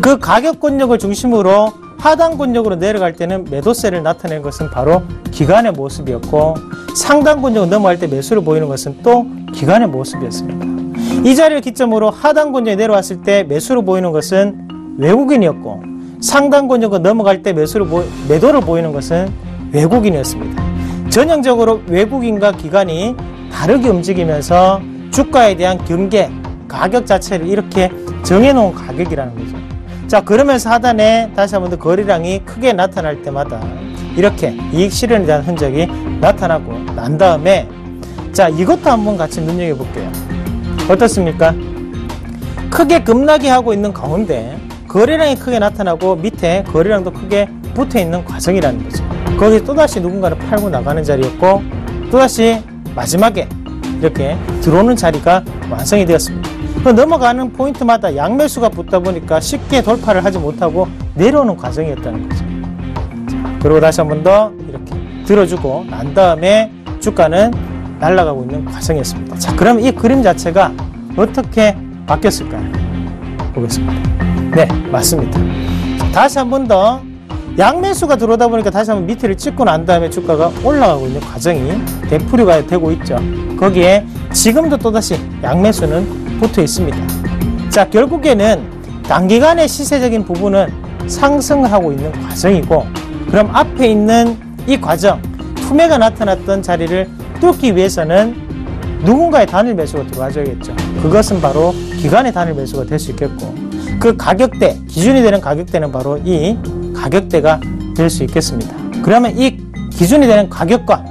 그 가격 권역을 중심으로 하단 권역으로 내려갈 때는 매도세를 나타낸 것은 바로 기관의 모습이었고, 상단 권역을 넘어갈 때 매수를 보이는 것은 또 기관의 모습이었습니다. 이 자리를 기점으로 하단 권역에 내려왔을 때 매수를 보이는 것은 외국인이었고, 상단 권역을 넘어갈 때 매도를 보이는 것은 외국인이었습니다. 전형적으로 외국인과 기관이 다르게 움직이면서 주가에 대한 경계, 가격 자체를 이렇게 정해놓은 가격이라는 거죠. 자, 그러면서 하단에 다시 한번 더 거래량이 크게 나타날 때마다 이렇게 이익 실현에 대한 흔적이 나타나고 난 다음에, 자, 이것도 한번 같이 눈여겨볼게요. 어떻습니까? 크게 급락이 하고 있는 가운데 거래량이 크게 나타나고 밑에 거래량도 크게 붙어있는 과정이라는 거죠. 거기서 또다시 누군가를 팔고 나가는 자리였고, 또다시 마지막에 이렇게 들어오는 자리가 완성이 되었습니다. 넘어가는 포인트마다 양매수가 붙다 보니까 쉽게 돌파를 하지 못하고 내려오는 과정이었다는 거죠. 그리고 다시 한 번 더 이렇게 들어주고 난 다음에 주가는 날아가고 있는 과정이었습니다. 자, 그럼 이 그림 자체가 어떻게 바뀌었을까요? 보겠습니다. 네, 맞습니다. 다시 한 번 더 양매수가 들어오다 보니까 다시 한번 밑을 찍고 난 다음에 주가가 올라가고 있는 과정이 되풀이가 되고 있죠. 거기에 지금도 또다시 양매수는 붙어 있습니다. 자, 결국에는 단기간의 시세적인 부분은 상승을 하고 있는 과정이고, 그럼 앞에 있는 이 과정, 투매가 나타났던 자리를 뚫기 위해서는 누군가의 단일 매수가 들어와줘야겠죠. 그것은 바로 기관의 단일 매수가 될 수 있겠고, 그 가격대, 기준이 되는 가격대는 바로 이 가격대가 될 수 있겠습니다. 그러면 이 기준이 되는 가격과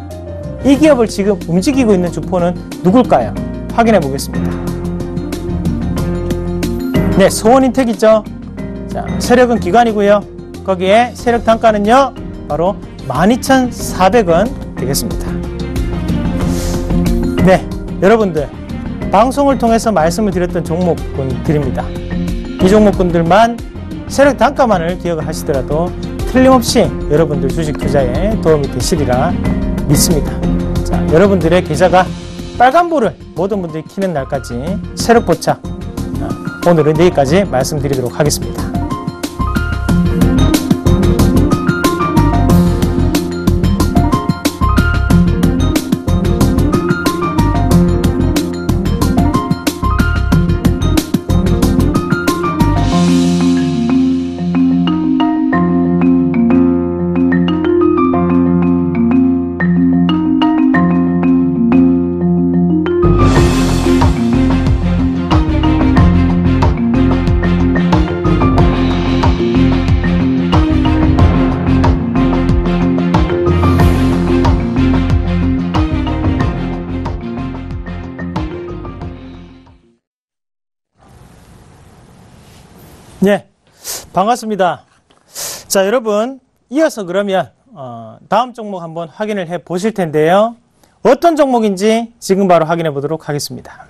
이 기업을 지금 움직이고 있는 주포는 누굴까요? 확인해 보겠습니다. 네, 소원인텍이죠. 자, 세력은 기관이고요. 거기에 세력 단가는요, 바로 12,400원 되겠습니다. 네, 여러분들 방송을 통해서 말씀을 드렸던 종목군들입니다. 이 종목군들만 세력 단가만을 기억을 하시더라도 틀림없이 여러분들 주식 투자에 도움이 되시리라 믿습니다. 자, 여러분들의 계좌가 빨간불을 모든 분들이 켜는 날까지 세력 포착, 오늘은 내일까지 말씀드리도록 하겠습니다. 네, 반갑습니다. 자, 여러분, 이어서 그러면 다음 종목 한번 확인을 해 보실 텐데요. 어떤 종목인지 지금 바로 확인해 보도록 하겠습니다.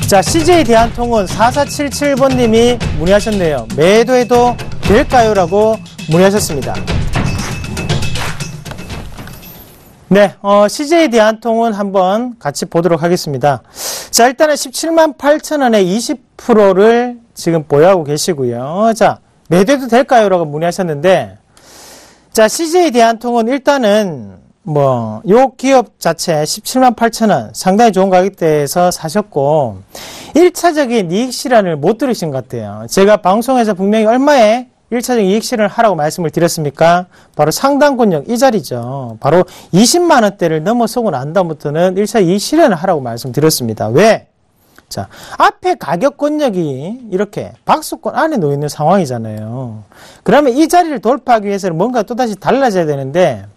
자, CJ대한통운 4477번님이 문의하셨네요. 매도해도 될까요? 라고 문의하셨습니다. 네, CJ대한통운 한번 같이 보도록 하겠습니다. 자, 일단은 178,000원에 20%를 지금 보유하고 계시고요. 자, 매도해도 될까요? 라고 문의하셨는데, 자, CJ대한통운 일단은 요 기업 자체 178,000원 상당히 좋은 가격대에서 사셨고 1차적인 이익 실현을 못 들으신 것 같아요. 제가 방송에서 분명히 얼마에 1차적 이익 실현을 하라고 말씀을 드렸습니까? 바로 상단권역 이 자리죠. 바로 20만원대를 넘어서고 난 다음부터는 1차 이익 실현을 하라고 말씀드렸습니다. 왜? 자, 앞에 가격 권역이 이렇게 박스권 안에 놓여있는 상황이잖아요. 그러면 이 자리를 돌파하기 위해서는 뭔가 또다시 달라져야 되는데,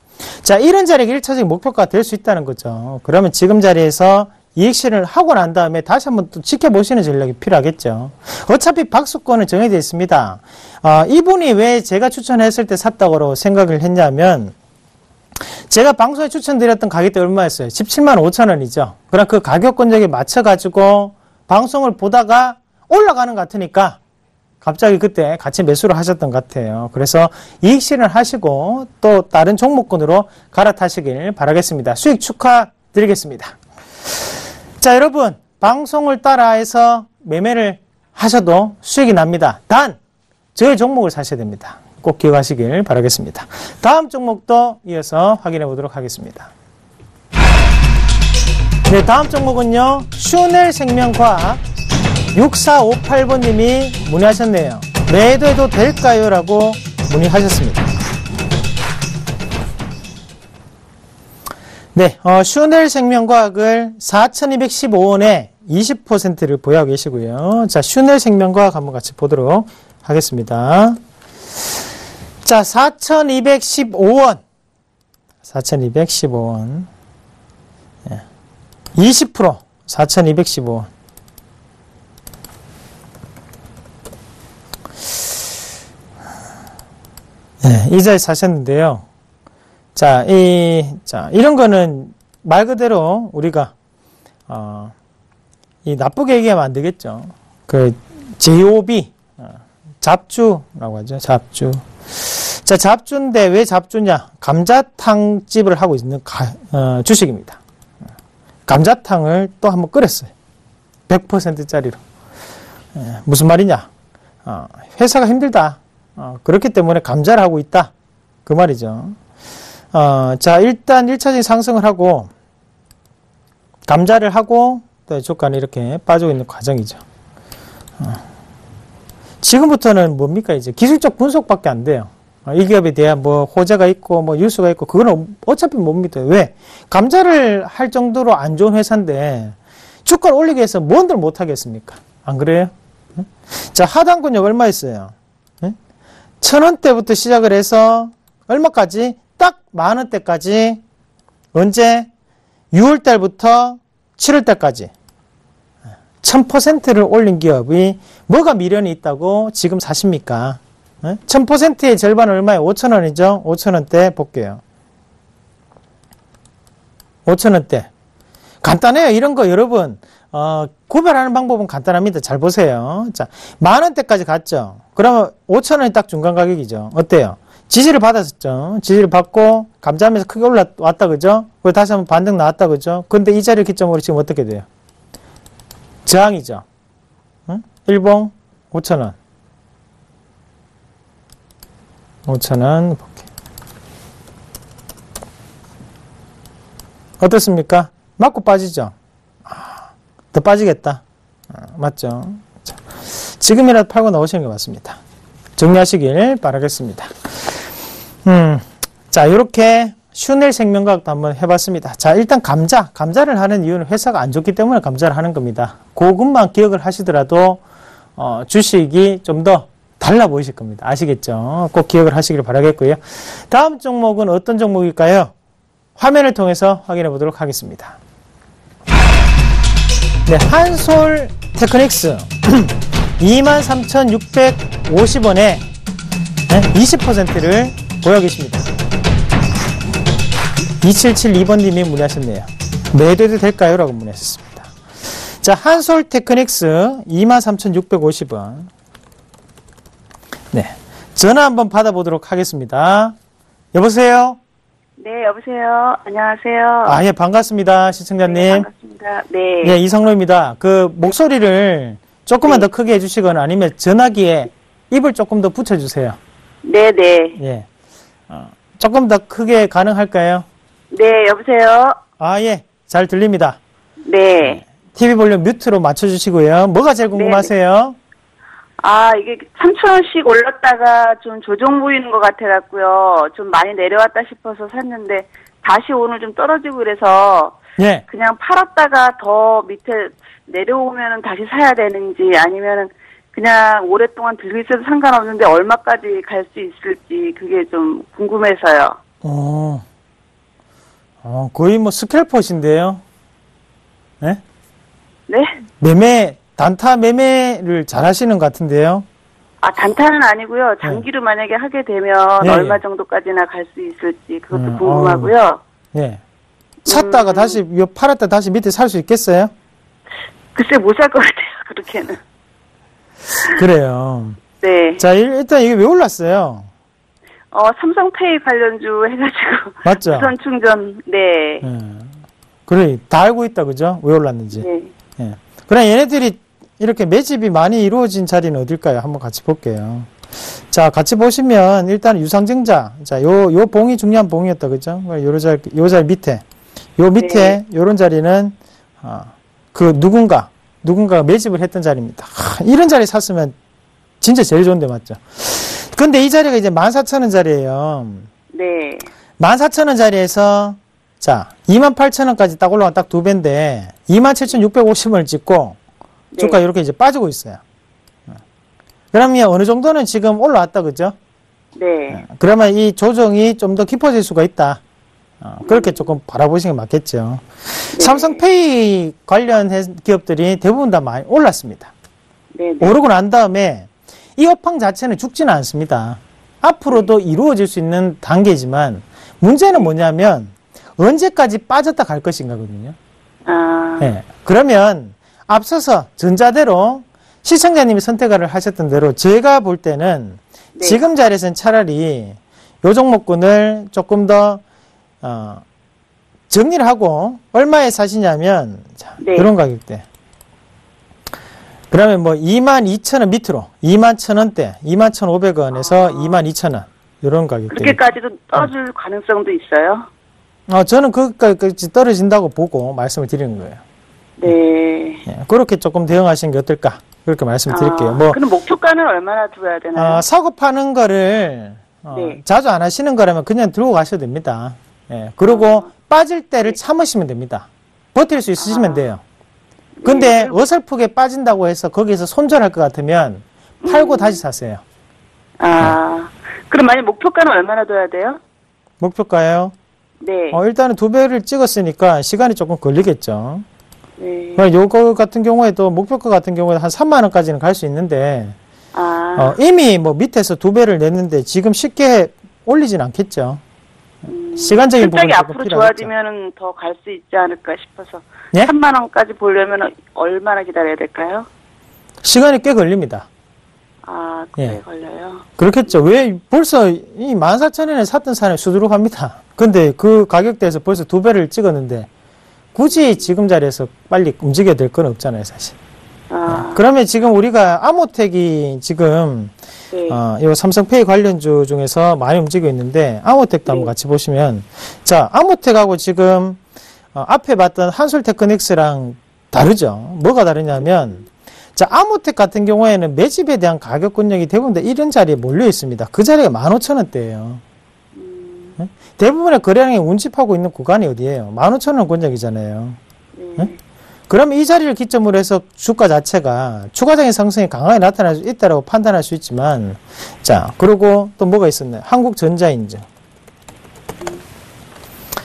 자, 이런 자리가 1차적인 목표가 될 수 있다는 거죠. 그러면 지금 자리에서 이익 실현을 하고 난 다음에 다시 한번 또 지켜보시는 전략이 필요하겠죠. 어차피 박스권은 정해져 있습니다. 이분이 왜 제가 추천했을 때 샀다고 생각을 했냐면, 제가 방송에 추천드렸던 가격대 얼마였어요? 17만 5천 원이죠. 그럼 그 가격 권역에 맞춰가지고 방송을 보다가 올라가는 것 같으니까 갑자기 그때 같이 매수를 하셨던 것 같아요. 그래서 이익 실현을 하시고 또 다른 종목군으로 갈아타시길 바라겠습니다. 수익 축하드리겠습니다. 자, 여러분, 방송을 따라해서 매매를 하셔도 수익이 납니다. 단, 저의 종목을 사셔야 됩니다. 꼭 기억하시길 바라겠습니다. 다음 종목도 이어서 확인해 보도록 하겠습니다. 네, 다음 종목은요, 슈넬생명과학 6458번님이 문의하셨네요. 매도해도 될까요? 라고 문의하셨습니다. 네, 슈넬생명과학을 4,215원에 20%를 보유하고 계시고요. 자, 슈넬생명과학 한번 같이 보도록 하겠습니다. 자, 4,215원. 4,215원. 20%. 4,215원. 네, 이 자리에 사셨는데요. 자, 이런 거는 말 그대로 우리가, 나쁘게 얘기하면 안 되겠죠. JOB, 잡주라고 하죠. 잡주. 자, 잡주인데 왜 잡주냐? 감자탕집을 하고 있는 주식입니다. 감자탕을 또 한번 끓였어요. 100%짜리로. 무슨 말이냐? 회사가 힘들다. 그렇기 때문에 감자를 하고 있다. 그 말이죠. 자, 일단 1차적인 상승을 하고, 감자를 하고, 또 주가는 이렇게 빠지고 있는 과정이죠. 지금부터는 뭡니까? 이제 기술적 분석밖에 안 돼요. 이 기업에 대한 뭐 호재가 있고 뭐 뉴스가 있고 그거는 어차피 못 믿어요. 왜? 감자를 할 정도로 안 좋은 회사인데 주가를 올리기 위해서 뭔들 못 하겠습니까? 안 그래요? 자, 하단권역 얼마 있어요? 1,000원대부터 시작을 해서 얼마까지? 딱 10,000원대까지 언제? 6월달부터 7월달까지 1000%를 올린 기업이 뭐가 미련이 있다고 지금 사십니까? 1000%의 절반은 얼마예요? 5,000원이죠? 5,000원대 볼게요. 5,000원대. 간단해요. 이런 거 여러분 구별하는 방법은 간단합니다. 잘 보세요. 자, 10,000원대까지 갔죠? 그러면 5,000원이 딱 중간 가격이죠. 어때요? 지지를 받았었죠. 지지를 받고 감자하면서 크게 올라왔다 그죠? 그리고 다시 한번 반등 나왔다 그죠? 근데 이 자리를 기점으로 지금 어떻게 돼요? 저항이죠. 일봉 5,000원. 5,000원 볼게요. 어떻습니까? 맞고 빠지죠? 더 빠지겠다. 맞죠? 자, 지금이라도 팔고 나오시는 게 맞습니다. 정리하시길 바라겠습니다. 자, 이렇게 슈넬 생명과학도 한번 해봤습니다. 자, 일단 감자를 하는 이유는 회사가 안 좋기 때문에 감자를 하는 겁니다. 그것만 기억을 하시더라도 주식이 좀 더 달라 보이실 겁니다. 아시겠죠? 꼭 기억을 하시길 바라겠고요. 다음 종목은 어떤 종목일까요? 화면을 통해서 확인해 보도록 하겠습니다. 네, 한솔 테크닉스 23,650원에 20%를 보여 계십니다. 2772번님이 문의하셨네요. 매도해도 될까요? 라고 문의하셨습니다. 자, 한솔 테크닉스 23,650원. 네. 전화 한번 받아보도록 하겠습니다. 여보세요? 네, 여보세요. 안녕하세요. 아, 예, 반갑습니다. 시청자님. 네, 반갑습니다. 네. 예, 이성로입니다. 그, 목소리를 조금만 더 크게 해주시거나 아니면 전화기에 입을 조금 더 붙여주세요. 네네. 예. 조금 더 크게 가능할까요? 네, 여보세요. 아, 예. 잘 들립니다. 네. TV 볼륨 뮤트로 맞춰주시고요. 뭐가 제일 궁금하세요? 아, 이게 3,000원씩 올랐다가 좀 조정 보이는 것 같아갖고요. 좀 많이 내려왔다 싶어서 샀는데, 다시 오늘 좀 떨어지고 그래서, 예. 그냥 팔았다가 더 밑에 내려오면은 다시 사야 되는지, 아니면은 그냥 오랫동안 들고 있어도 상관없는데 얼마까지 갈 수 있을지, 그게 좀 궁금해서요. 거의 뭐 스캘퍼신데요? 네? 네? 단타 매매를 잘 하시는 것 같은데요? 아, 단타는 아니고요. 장기로 만약에 하게 되면 예, 얼마 예. 정도까지나 갈 수 있을지 그것도 궁금하고요. 예. 샀다가 다시, 팔았다 다시 밑에 살 수 있겠어요? 글쎄 못 살 것 같아요. 그렇게는. 그래요. 네. 자, 일단 이게 왜 올랐어요? 삼성페이 관련주 해가지고. 맞죠? 무선 충전. 네. 그래, 다 알고 있다, 그죠? 왜 올랐는지. 네. 예. 그럼 얘네들이 이렇게 매집이 많이 이루어진 자리는 어딜까요? 한번 같이 볼게요. 자, 같이 보시면 일단 유상증자. 자, 요 봉이 중요한 봉이었다, 그죠? 요 자리 밑에. 요 밑에, 요런 자리는, 누군가가 매집을 했던 자리입니다. 이런 자리 샀으면 진짜 제일 좋은데, 맞죠? 근데 이 자리가 이제 14,000원 자리예요. 네. 14,000원 자리에서, 자, 28,000원까지 딱 올라간 딱 두 배인데, 27,650원을 찍고, 주가 이렇게 이제 빠지고 있어요. 그러면 어느 정도는 지금 올라왔다, 그죠? 네. 그러면 이 조정이 좀 더 깊어질 수가 있다. 그렇게 조금 바라보시는 게 맞겠죠. 네. 삼성페이 관련 기업들이 대부분 다 많이 올랐습니다. 네. 오르고 난 다음에 이 업황 자체는 죽지는 않습니다. 앞으로도 이루어질 수 있는 단계지만 문제는 뭐냐면 언제까지 빠졌다 갈 것인가거든요. 네. 그러면 앞서서 전자대로 시청자님이 선택을 하셨던 대로 제가 볼 때는 지금 자리에서는 차라리 요 종목군을 조금 더 정리를 하고 얼마에 사시냐면 자, 이런 가격대. 그러면 뭐 22,000원 밑으로 21,000원대 21,500원에서 22,000원 이런 가격대. 그렇게까지도 떨어질 가능성도 있어요? 저는 그까지 떨어진다고 보고 말씀을 드리는 거예요. 네. 그렇게 조금 대응하시는 게 어떨까 그렇게 말씀드릴게요. 뭐 그럼 목표가는 얼마나 두어야 되나요? 사고 파는 거를 네. 자주 안 하시는 거라면 그냥 들고 가셔도 됩니다. 예. 그리고 빠질 때를 참으시면 됩니다. 버틸 수 있으시면 돼요. 근데 네. 어설프게 빠진다고 해서 거기에서 손절할 것 같으면 팔고 다시 사세요. 그럼 만약 목표가는 얼마나 둬야 돼요? 목표가요? 네. 일단은 2배를 찍었으니까 시간이 조금 걸리겠죠. 네. 요거 같은 경우에도 목표가 같은 경우에 한 3만 원까지는 갈 수 있는데 이미 뭐 밑에서 2배를 냈는데 지금 쉽게 올리진 않겠죠. 시간적인 부분이 실적이 조금 앞으로 필요하겠죠. 좋아지면은 더 갈 수 있지 않을까 싶어서. 예? 3만 원까지 보려면 얼마나 기다려야 될까요? 시간이 꽤 걸립니다. 그래 예. 걸려요. 그렇겠죠. 왜 벌써 이 14,000원에 샀던 사람이 수두룩합니다. 근데 그 가격대에서 벌써 2배를 찍었는데 굳이 지금 자리에서 빨리 움직여야 될 건 없잖아요, 사실. 그러면 지금 우리가 아모텍이 지금 네. 요 삼성페이 관련주 중에서 많이 움직이고 있는데 아모텍도 한번 같이 보시면 자, 아모텍하고 지금 앞에 봤던 한솔테크닉스랑 다르죠. 뭐가 다르냐면 자, 아모텍 같은 경우에는 매집에 대한 가격 권역이 대부분 다 이런 자리에 몰려 있습니다. 그 자리가 15,000원대예요. 대부분의 거래량이 운집하고 있는 구간이 어디예요? 15,000원 권역이잖아요. 그러면 이 자리를 기점으로 해서 주가 자체가 추가적인 상승이 강하게 나타날 수 있다고 판단할 수 있지만, 자, 그리고 또 뭐가 있었나요? 한국전자인증.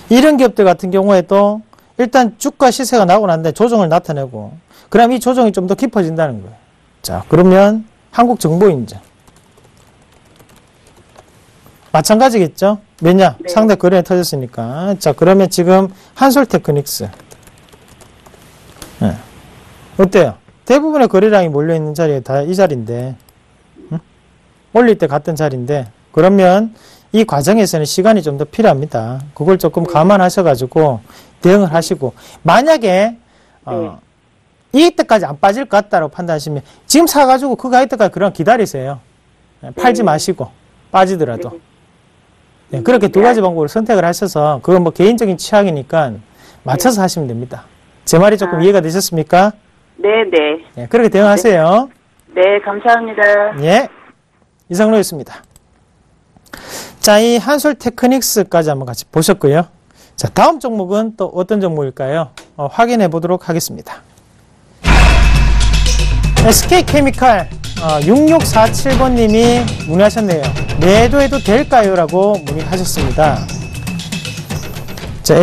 이런 기업들 같은 경우에도 일단 주가 시세가 나오고 난 다음에 조정을 나타내고, 그럼 이 조정이 좀 더 깊어진다는 거예요. 자, 그러면 한국정보인증. 마찬가지겠죠? 왜냐? 네. 상대 거래에 터졌으니까. 자, 그러면 지금 한솔테크닉스. 네. 어때요? 대부분의 거래량이 몰려있는 자리에 다 이 자리인데, 응? 올릴 때 갔던 자리인데, 그러면 이 과정에서는 시간이 좀 더 필요합니다. 그걸 조금 감안하셔가지고 대응을 하시고, 만약에, 이 때까지 안 빠질 것 같다고 판단하시면, 지금 사가지고 그 가격 때까지 그럼 기다리세요. 팔지 마시고, 빠지더라도. 네, 그렇게 두 가지 방법을 선택을 하셔서, 그건 뭐 개인적인 취향이니까 맞춰서 하시면 됩니다. 제 말이 조금 이해가 되셨습니까? 네네. 네, 그렇게 대응하세요. 네, 감사합니다. 예. 이상로였습니다. 자, 이 한솔테크닉스까지 한번 같이 보셨고요. 자, 다음 종목은 또 어떤 종목일까요? 확인해 보도록 하겠습니다. SK케미칼 6647번님이 문의하셨네요. 매도해도 될까요? 라고 문의하셨습니다. 자,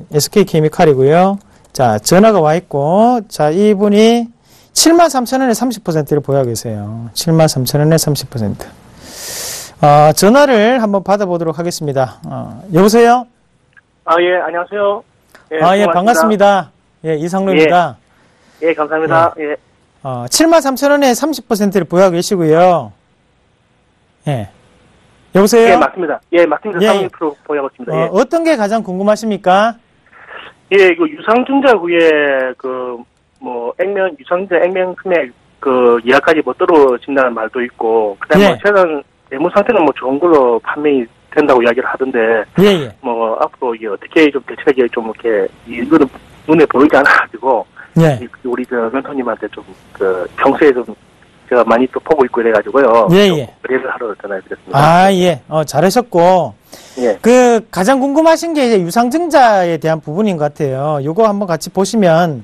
SK케미칼이고요. 자, 전화가 와 있고, 자, 이분이 73,000원에 30%를 보유하고 계세요. 73,000원에 30%. 전화를 한번 받아보도록 하겠습니다. 여보세요? 예, 안녕하세요. 예, 반갑습니다. 예, 이상로입니다. 예, 감사합니다. 예. 73,000원에 30%를 보유하고 계시고요. 예. 여보세요? 예, 맞습니다. 예, 맞습니다. 예, 30% 보유하고 있습니다. 예. 어떤 게 가장 궁금하십니까? 예, 그 유상증자 후에 유상증자 액면 금액 예약까지 못 떨어진다는 말도 있고, 그다음에 예. 최근 내무 상태는 좋은 걸로 판매이 된다고 이야기를 하던데, 예. 앞으로 이게 어떻게 좀 대처가 좀 이렇게 이거는 눈에 보이지 않아가지고, 예. 우리 멘토님한테 좀 평소에 좀 제가 많이 또 보고 있고 이래가지고요. 예. 의뢰를 하러 전화드렸습니다. 예. 잘하셨고. 예. 가장 궁금하신 게 이제 유상증자에 대한 부분인 것 같아요. 요거 한번 같이 보시면,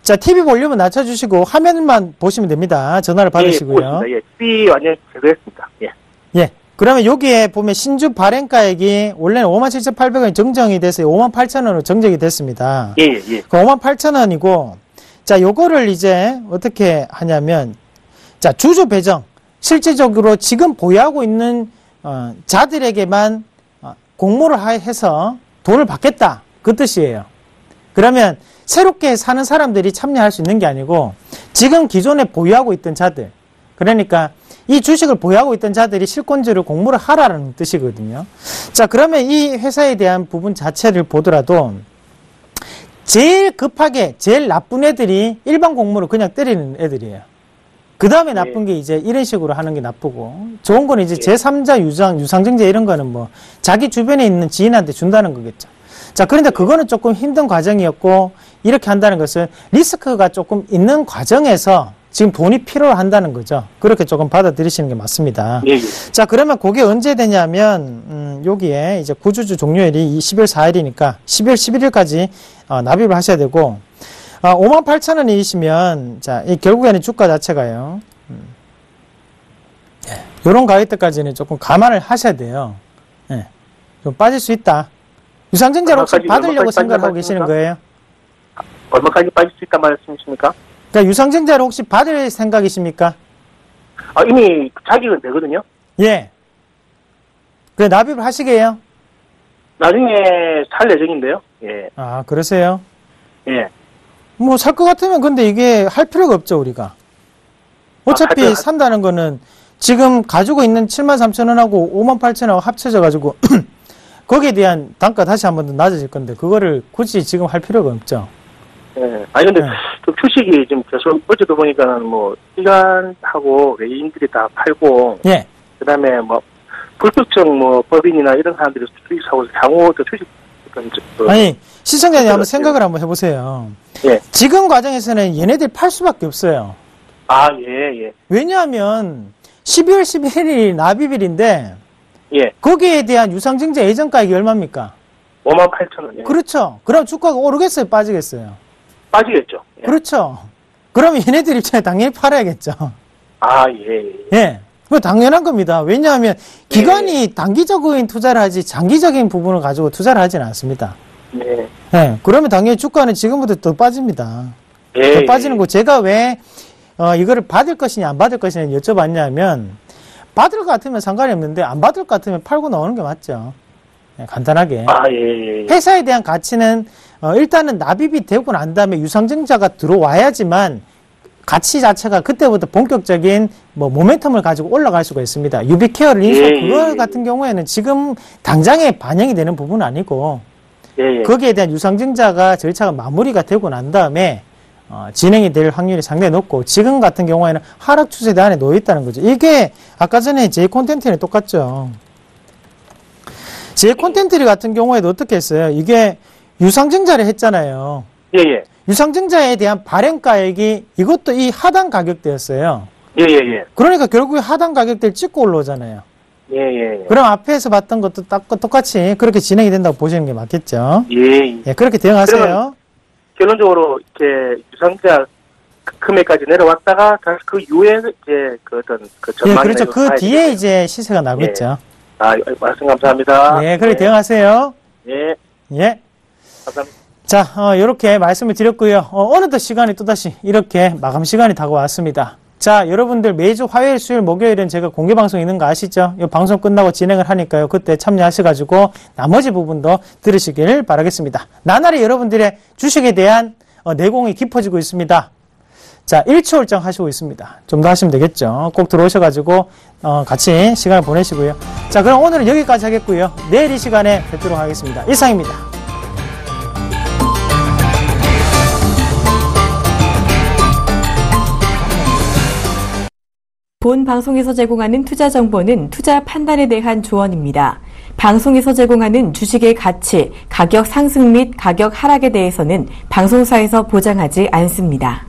자, TV 볼륨은 낮춰주시고, 화면만 보시면 됩니다. 전화를 받으시고요. 예, TV 완전 제거했습니다. 예. 예. 그러면 여기에 보면 신주 발행가액이 원래는 57,800원이 정정이 돼서 58,000원으로 정정이 됐습니다. 예. 58,000원이고, 자, 요거를 이제 어떻게 하냐면, 자, 주주 배정. 실질적으로 지금 보유하고 있는, 자들에게만 공모를 해서 돈을 받겠다. 그 뜻이에요. 그러면 새롭게 사는 사람들이 참여할 수 있는 게 아니고, 지금 기존에 보유하고 있던 자들. 그러니까 이 주식을 보유하고 있던 자들이 실권주를 공모를 하라는 뜻이거든요. 자, 그러면 이 회사에 대한 부분 자체를 보더라도, 제일 급하게 제일 나쁜 애들이 일반 공모를 그냥 때리는 애들이에요. 그 다음에 나쁜 게 이제 이런 식으로 하는 게 나쁘고, 좋은 거는 이제 제3자 유상증자 이런 거는 자기 주변에 있는 지인한테 준다는 거겠죠. 자, 그런데 그거는 조금 힘든 과정이었고, 이렇게 한다는 것은 리스크가 조금 있는 과정에서 지금 돈이 필요한다는 거죠. 그렇게 조금 받아들이시는 게 맞습니다. 예, 예. 자, 그러면 그게 언제 되냐면, 여기에 이제 구주주 종료일이 12월 4일이니까 12월 11일까지 납입을 하셔야 되고, 58,000원이시면, 자, 이 결국에는 주가 자체가요, 요런 가격대까지는 조금 감안을 하셔야 돼요. 예. 좀 빠질 수 있다. 유상증자를 혹시 받으려고 생각하고 계시는 거예요? 얼마까지 빠질 수 있단 말씀이십니까? 그러니까 유상증자를 혹시 받을 생각이십니까? 이미 자격은 되거든요. 예. 그래, 납입을 하시게요? 나중에 살 예정인데요. 예. 아, 그러세요? 예. 뭐, 살 것 같으면 근데 이게 할 필요가 없죠, 우리가. 어차피 산다는 거는 지금 가지고 있는 73,000원하고 58,000원하고 합쳐져가지고, 거기에 대한 단가 다시 한 번 더 낮아질 건데, 그거를 굳이 지금 할 필요가 없죠. 예. 아니, 근데 네. 또 주식이 지금 계속 어제도 보니까는 뭐, 시간하고 외인들이 다 팔고, 예. 그 다음에 뭐, 불특정 뭐, 법인이나 이런 사람들이 주식 사고 향후 또 주식, 아니, 시청자님 한번 생각을 한번 해보세요. 예. 지금 과정에서는 얘네들이 팔 수밖에 없어요. 아, 예, 예. 왜냐하면 12월 11일이 납입일인데 예. 거기에 대한 유상증자 예정가액이 얼마입니까? 58,000원. 예. 그렇죠. 그럼 주가가 오르겠어요? 빠지겠어요? 빠지겠죠. 예. 그렇죠. 그럼 얘네들 입장에 당연히 팔아야겠죠. 아, 예, 예. 예. 그거 당연한 겁니다. 왜냐하면 기관이 단기적인 투자를 하지 장기적인 부분을 가지고 투자를 하지는 않습니다. 예. 예. 그러면 당연히 주가는 지금부터 더 빠집니다. 예. 더 빠지는 거 제가 왜 이거를 받을 것이냐 안 받을 것이냐 여쭤봤냐면 받을 것 같으면 상관이 없는데 안 받을 것 같으면 팔고 나오는 게 맞죠. 예, 간단하게. 아, 예, 예. 회사에 대한 가치는 일단은 납입이 되고 난 다음에 유상증자가 들어와야지만 가치 자체가 그때부터 본격적인 뭐 모멘텀을 가지고 올라갈 수가 있습니다. 유비케어를 인수 그거 같은 경우에는 지금 당장에 반영이 되는 부분은 아니고 예, 예. 거기에 대한 유상증자가 절차가 마무리가 되고 난 다음에 진행이 될 확률이 상당히 높고 지금 같은 경우에는 하락 추세대 안에 놓여 있다는 거죠. 이게 아까 전에 J콘텐츠랑 똑같죠. J콘텐츠 같은 경우에도 어떻게 했어요? 이게 유상증자를 했잖아요. 예, 예. 유상증자에 대한 발행가액이 이것도 이 하단 가격대였어요. 예, 예, 예. 그러니까 결국에 하단 가격대를 찍고 올라오잖아요. 예, 예. 그럼 앞에서 봤던 것도 딱 똑같이 그렇게 진행이 된다고 보시는 게 맞겠죠. 예. 예, 그렇게 대응하세요. 그러면 결론적으로 이렇게 유상증자 금액까지 내려왔다가 다시 그 이후에 이제 그 어떤 그 예, 전망이나 그렇죠. 이런 그 거 뒤에 이제 시세가 나겠죠. 아, 말씀 감사합니다. 예, 그렇게 대응하세요. 예. 예. 감사합니다. 자, 이렇게 말씀을 드렸고요. 어느덧 시간이 또다시 이렇게 마감 시간이 다가왔습니다. 자, 여러분들 매주 화요일, 수요일, 목요일은 제가 공개 방송 있는 거 아시죠? 이 방송 끝나고 진행을 하니까요. 그때 참여하셔가지고 나머지 부분도 들으시길 바라겠습니다. 나날이 여러분들의 주식에 대한 내공이 깊어지고 있습니다. 자, 일초월장 하시고 있습니다. 좀 더 하시면 되겠죠. 꼭 들어오셔가지고 같이 시간을 보내시고요. 자, 그럼 오늘은 여기까지 하겠고요. 내일 이 시간에 뵙도록 하겠습니다. 이상입니다. 본 방송에서 제공하는 투자 정보는 투자 판단에 대한 조언입니다. 방송에서 제공하는 주식의 가치, 가격 상승 및 가격 하락에 대해서는 방송사에서 보장하지 않습니다.